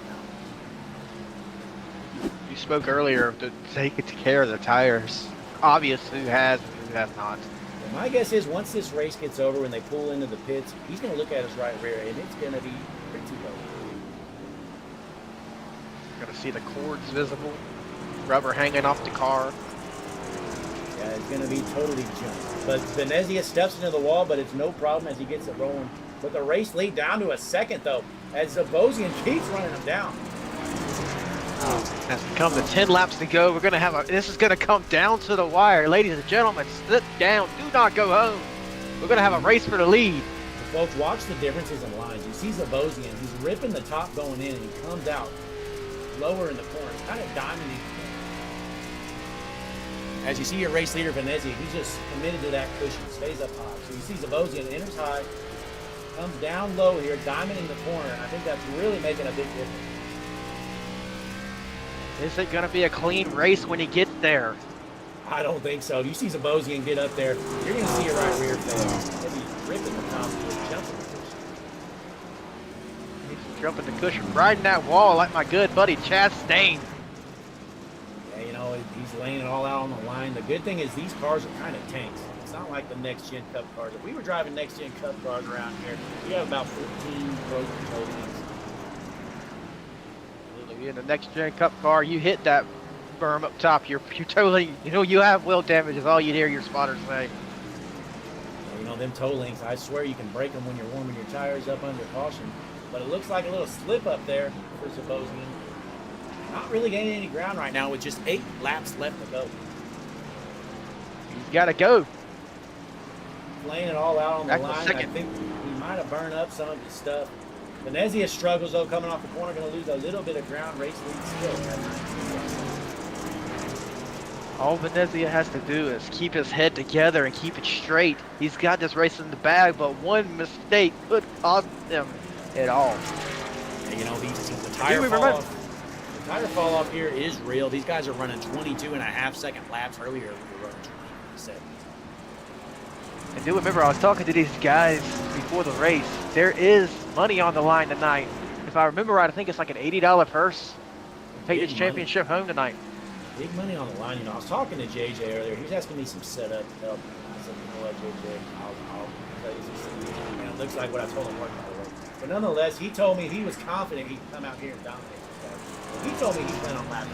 now. You spoke earlier to take care of the tires. Obvious who has and who has not. Well, my guess is once this race gets over, when they pull into the pits, he's going to look at his right rear, and it's going to be pretty low. You're going to see the cords visible, rubber hanging off the car. Yeah, it's going to be totally jumped. But Venezia steps into the wall, but it's no problem as he gets it rolling. But the race lead down to a second, though, as Zabosny keeps running him down. Has come to 10 laps to go. We're going to have this is going to come down to the wire. Ladies and gentlemen, sit down. Do not go home. We're going to have a race for the lead. Well, folks, watch the differences in lines. You see Zabosny, and he's ripping the top going in, and he comes out lower in the corner. It's kind of diamonding. As you see your race leader, Venezia, he's just committed to that cushion. Stays up high. So you see Zabosny enters high, comes down low here, diamonding the corner, and I think that's really making a big difference. Is it going to be a clean race when he gets there? I don't think so. You see Zabosny and get up there, you're going to see your right rear fail. Maybe ripping the top and jumping the cushion. He's jumping the cushion, riding that wall like my good buddy Chad Stain. Yeah, you know, he's laying it all out on the line. The good thing is these cars are kind of tanks. It's not like the next-gen Cup cars. If we were driving next-gen Cup cars around here, we have about 14 broken totalings. In the next gen cup car, you hit that berm up top, you're totally, you have wheel damage is all you hear your spotters say. You know, them toe links, I swear you can break them when you're warming your tires up under caution. But it looks like a little slip up there for Zabosian. Not really gaining any ground right now with just 8 laps left to go. He's got to go. Laying it all out on the Back to line. I second. think he might have burned up some of his stuff. Venezia struggles, though, coming off the corner. Going to lose a little bit of ground. Race lead still. All Venezia has to do is keep his head together and keep it straight. He's got this race in the bag, but one mistake could cost him it all. And, you know, the tire fall off here is real. These guys are running 22.5-second laps. Earlier, we were running 27. And do remember, I was talking to these guys before the race. There is money on the line tonight. If I remember right, I think it's like an $80 purse. Take this championship home tonight. Big money on the line. You know, I was talking to JJ earlier. He was asking me some setup help. I said, you know what, JJ, I'll tell you some stuff. And it looks like what I told him worked out. But nonetheless, he told me he was confident he could come out here and dominate. He told me he planned on lapping.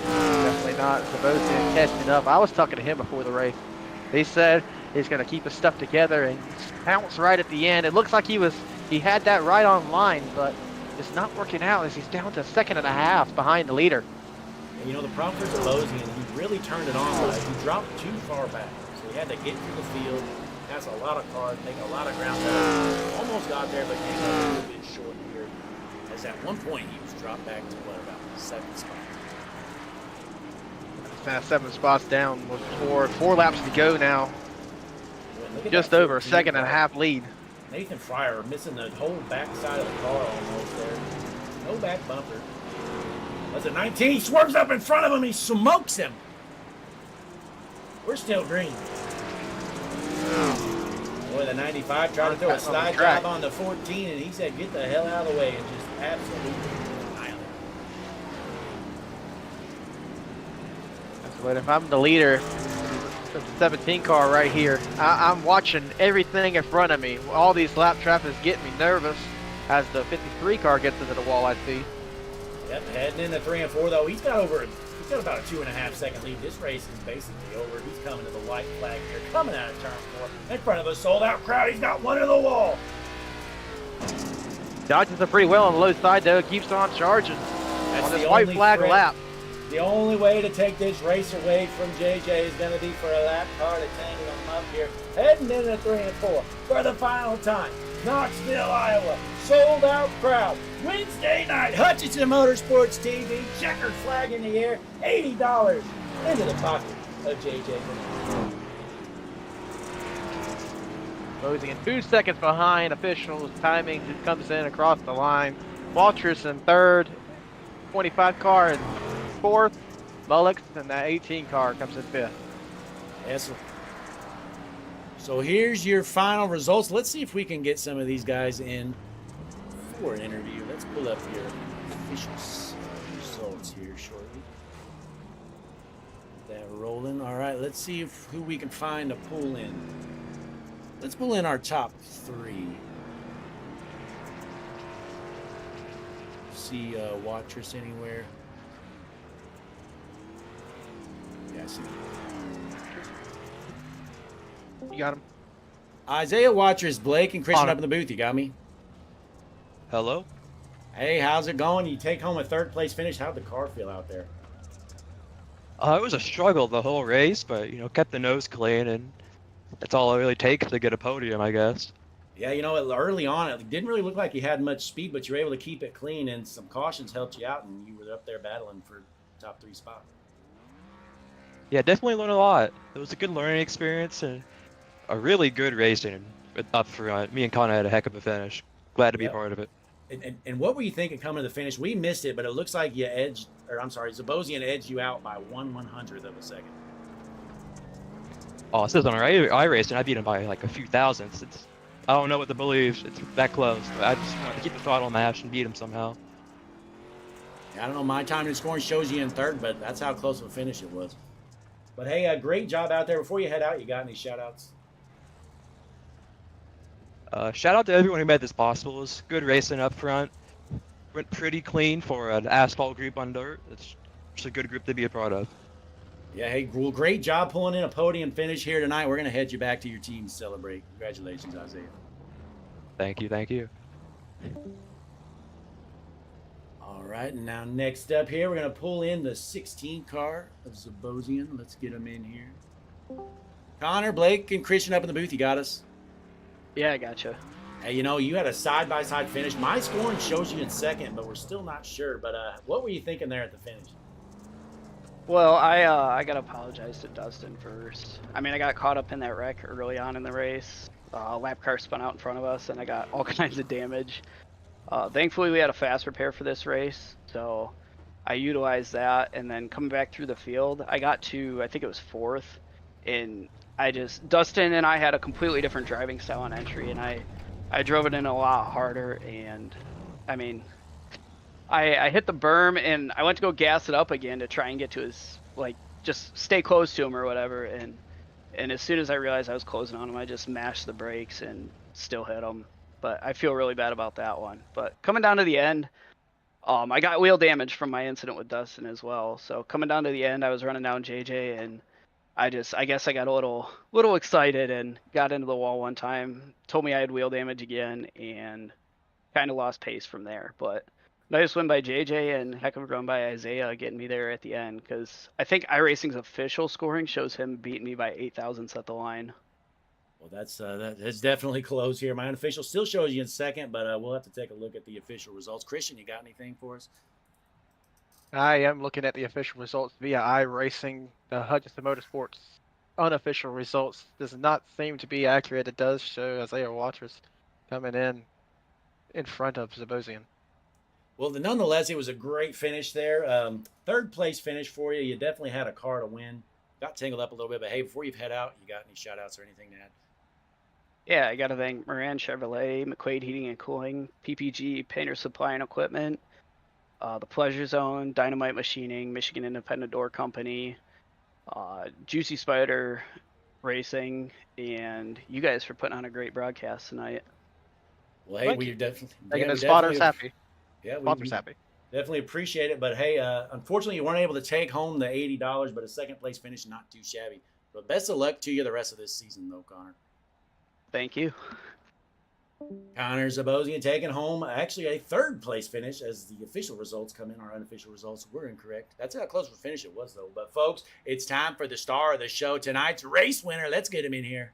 Definitely not Zabosian catching up. I was talking to him before the race. He said he's going to keep his stuff together and pounce right at the end. It looks like he had that right on line, but it's not working out as he's down to 2.5 seconds behind the leader. And, you know, the problem for Zabosian, he really turned it on, but he dropped too far back. So he had to get through the field. Has a lot of cars, make a lot of ground there. Almost got there, but came up a little bit short here. As at one point, he was dropped back to, what, about 7 spots. Past 7 spots down with four laps to go now. Just over a 1.5 second lead. Nathan Fryer missing the whole back side of the car almost there. No back bumper. That's a 19. He swerves up in front of him. He smokes him. We're still green. Boy, the 95 tried to throw a slide job on the 14, and he said, get the hell out of the way, and just absolutely annihilate. But if I'm the leader of the 17 car right here, I'm watching everything in front of me. All these lap traffic is getting me nervous as the 53 car gets into the wall, I see. Yep, heading into 3 and 4, though. He's got about a 2.5 second lead. This race is basically over. He's coming to the white flag here, coming out of turn 4 in front of a sold-out crowd. He's got one in the wall. Dodges it pretty well on the low side, though. Keeps on charging. That's on this white flag lap. The only way to take this race away from JJ is going to be for a lap car to tangle him up here. Heading into 3 and 4 for the final time. Knoxville, Iowa. Sold out crowd. Wednesday night. Hutchinson Motorsports TV. Checkered flag in the air. $80 into the pocket of JJ. Closing in 2 seconds behind officials. Timing just comes in across the line. Walters in third. 25 car in fourth. Mullix and that 18 car comes in fifth. Yes, sir. So here's your final results. Let's see if we can get some of these guys in for an interview. Let's pull up your official results here shortly. Get that rolling. All right, let's see who we can find to pull in. Let's pull in our top 3. See Watrous anywhere? Yeah, I see. You got him. Isaiah Watrous, Blake, and Christian up in the booth. You got me? Hello? Hey, how's it going? You take home a 3rd place finish. How'd the car feel out there? It was a struggle the whole race, but, you know, kept the nose clean, and that's all it really takes to get a podium, I guess. Yeah, you know, early on, it didn't really look like you had much speed, but you were able to keep it clean, and some cautions helped you out, and you were up there battling for top 3 spot. Yeah, definitely learned a lot. It was a good learning experience, and a really good racing up front. Me and Connor had a heck of a finish. Glad to be part of it. And what were you thinking coming to the finish? We missed it, but it looks like you Zabosian edged you out by 1/100th of a second. Oh, it says on iRacing, I beat him by like a few thousandths. I don't know what to believe. It's that close. I just wanted to keep the throttle mashed and beat him somehow. I don't know. My time in scoring shows you in 3rd, but that's how close of a finish it was. But hey, great job out there. Before you head out, you got any shout-outs? Shout out to everyone who made this possible. It was good racing up front. Went pretty clean for an asphalt group on dirt. It's just a good group to be a part of. Yeah, hey, well, great job pulling in a podium finish here tonight. We're going to head you back to your team to celebrate. Congratulations, Isaiah. Thank you, thank you. All right, and now next up here, we're going to pull in the 16 car of Zabosian. Let's get him in here. Connor, Blake, and Christian up in the booth. You got us? Yeah, I gotcha. Hey, you had a side-by-side finish. My scoring shows you in second, but we're still not sure. But what were you thinking there at the finish? Well, I gotta apologize to Dustin first. I mean, I got caught up in that wreck early on in the race. Lap car spun out in front of us, and I got all kinds of damage. Thankfully, we had a fast repair for this race, so I utilized that. And then coming back through the field, I got to, I think it was fourth, and Dustin and I had a completely different driving style on entry, and I drove it in a lot harder. And I mean, I hit the berm and I went to go gas it up again to try and get to his, like, just stay close to him or whatever. And as soon as I realized I was closing on him, I just mashed the brakes and still hit him. But I feel really bad about that one. But coming down to the end, I got wheel damage from my incident with Dustin as well. So coming down to the end, I was running down JJ, and I guess I got a little excited and got into the wall one time. Told me I had wheel damage again, and kind of lost pace from there. But nice win by JJ, and heck of a run by Isaiah getting me there at the end, because I think iRacing's official scoring shows him beating me by 8 thousandths at the line. Well, that's definitely close here. My unofficial still shows you in second, but we'll have to take a look at the official results. Christian, you got anything for us? I am looking at the official results via iRacing. The Hutchinson Motorsports unofficial results does not seem to be accurate. It does show Isaiah Waters coming in front of Zabosian. Well, nonetheless, it was a great finish there. Third place finish for you. You definitely had a car to win. Got tangled up a little bit, but hey, before you head out, you got any shout outs or anything to add? Yeah, I got to thank Moran Chevrolet, McQuaid Heating and Cooling, PPG Painter Supply and Equipment, the Pleasure Zone, Dynamite Machining, Michigan Independent Door Company, Juicy Spider Racing, and you guys for putting on a great broadcast tonight. Well, hey, Thank we're you. definitely Making we the spotters definitely- happy. Yeah, Sponsors happy. definitely appreciate it. But hey, unfortunately, you weren't able to take home the $80, but a second place finish, not too shabby. But best of luck to you the rest of this season, though, Connor. Thank you. Connor Zabosian taking home actually a third place finish as the official results come in. Our unofficial results were incorrect. That's how close of a finish it was, though. But, folks, it's time for the star of the show, tonight's race winner. Let's get him in here.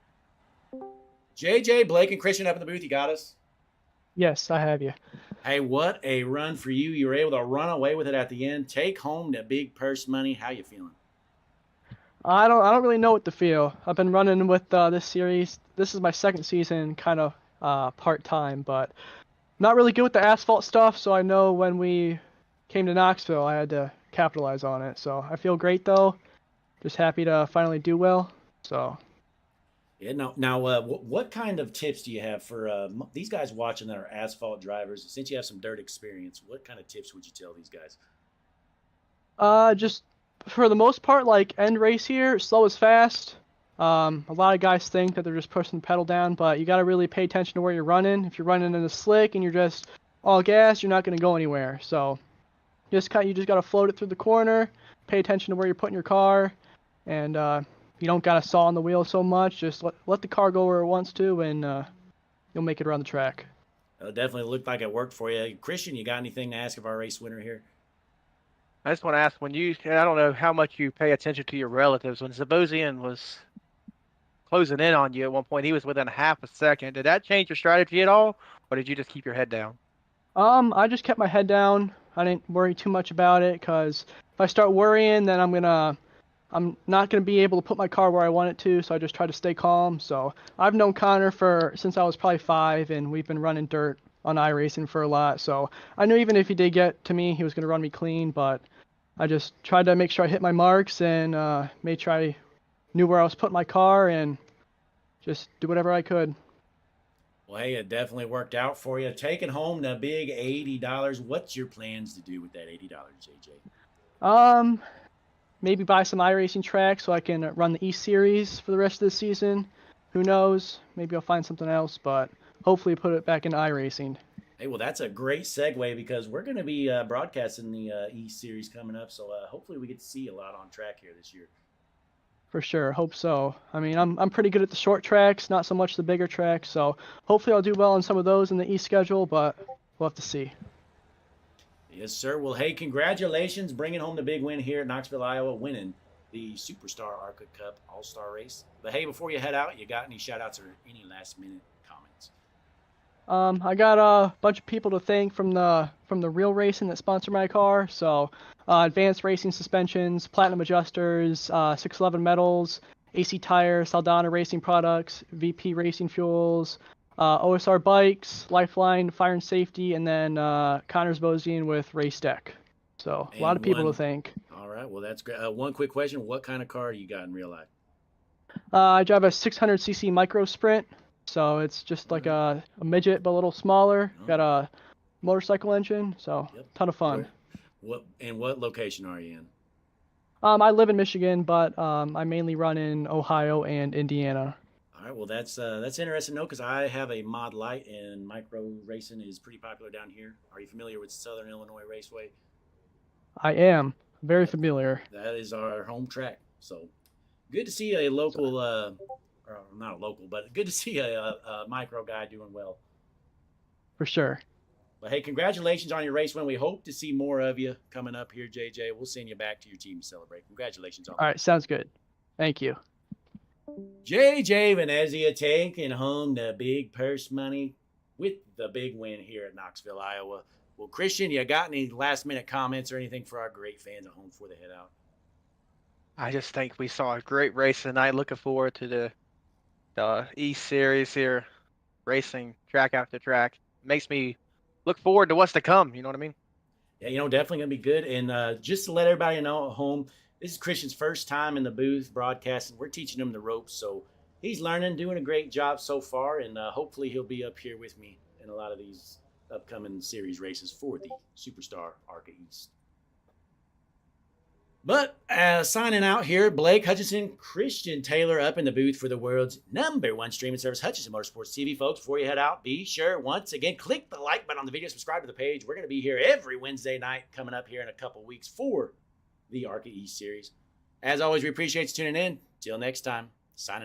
JJ, Blake, and Christian up in the booth. You got us? Yes, I have you. Hey, what a run for you. You were able to run away with it at the end. Take home the big purse money. How you feeling? I don't really know what to feel. I've been running with this series. This is my second season, kind of part-time, but not really good with the asphalt stuff, so I know when we came to Knoxville, I had to capitalize on it. So I feel great, though. Just happy to finally do well. So Yeah. Now, what kind of tips do you have for these guys watching that are asphalt drivers? Since you have some dirt experience, what kind of tips would you tell these guys? just for the most part, like end race here, slow is fast. A lot of guys think that they're just pushing the pedal down, but you got to really pay attention to where you're running. If you're running in a slick and you're just all gas, you're not going to go anywhere. So you just got to float it through the corner, pay attention to where you're putting your car, and you don't got to saw on the wheel so much. Just let the car go where it wants to, and you'll make it around the track. It definitely looked like it worked for you. Christian, you got anything to ask of our race winner here? I just want to ask, and I don't know how much you pay attention to your relatives. When Zabosian was closing in on you at one point, he was within half a second. Did that change your strategy at all, or did you just keep your head down? I just kept my head down. I didn't worry too much about it, because if I start worrying, then I'm not gonna be able to put my car where I want it to. So I just try to stay calm. So I've known Connor since I was probably 5, and we've been running dirt on iRacing for a lot. So I knew even if he did get to me, he was gonna run me clean. But I just tried to make sure I hit my marks and made sure I knew where I was putting my car and just do whatever I could. Well, hey, it definitely worked out for you. Taking home the big $80. What's your plans to do with that $80, JJ? Maybe buy some iRacing tracks so I can run the E Series for the rest of the season. Who knows? Maybe I'll find something else, but hopefully put it back in iRacing. Hey, well, that's a great segue because we're going to be broadcasting the E Series coming up. So hopefully we get to see a lot on track here this year. For sure. Hope so. I mean, I'm pretty good at the short tracks, not so much the bigger tracks. So hopefully I'll do well on some of those in the East schedule, but we'll have to see. Yes, sir. Well, hey, congratulations bringing home the big win here at Knoxville, Iowa, winning the SuperStar ARCA Cup All-Star Race. But hey, before you head out, you got any shout-outs or any last-minute comments? I got a bunch of people to thank from the real racing that sponsor my car. So, Advanced Racing Suspensions, Platinum Adjusters, 611 Metals, AC Tire, Saldana Racing Products, VP Racing Fuels, OSR Bikes, Lifeline Fire and Safety, and then Connors Bosian with Race Deck. So, a lot of people to thank. All right. Well, that's great. One quick question. What kind of car do you got in real life? I drive a 600cc Micro Sprint. So it's just like a midget, but a little smaller. Got a motorcycle engine, so ton of fun. What location are you in? I live in Michigan, but I mainly run in Ohio and Indiana. All right. Well, that's interesting to know because I have a Mod Light and micro racing is pretty popular down here. Are you familiar with Southern Illinois Raceway? I am very familiar. That is our home track. So good to see a local, or not a local, but good to see a micro guy doing well. For sure. But hey, congratulations on your race win. We hope to see more of you coming up here, JJ. We'll send you back to your team to celebrate. Congratulations on that. All right, sounds good. Thank you. JJ Venezia taking home the big purse money with the big win here at Knoxville, Iowa. Well, Christian, you got any last-minute comments or anything for our great fans at home before they head out? I just think we saw a great race tonight. Looking forward to the East Series here, racing track after track. Makes me look forward to what's to come. You know what I mean? Yeah, definitely going to be good. And just to let everybody know at home, this is Christian's first time in the booth broadcasting. We're teaching him the ropes, so he's learning, doing a great job so far, and hopefully he'll be up here with me in a lot of these upcoming series races for the SuperStar ARCA East. But signing out here, Blake Hutchinson, Christian Taylor up in the booth for the world's #1 streaming service, Hutchinson Motorsports TV. Folks, before you head out, be sure, once again, click the like button on the video, subscribe to the page. We're going to be here every Wednesday night coming up here in a couple weeks for the ARCA East Series. As always, we appreciate you tuning in. Till next time, signing out.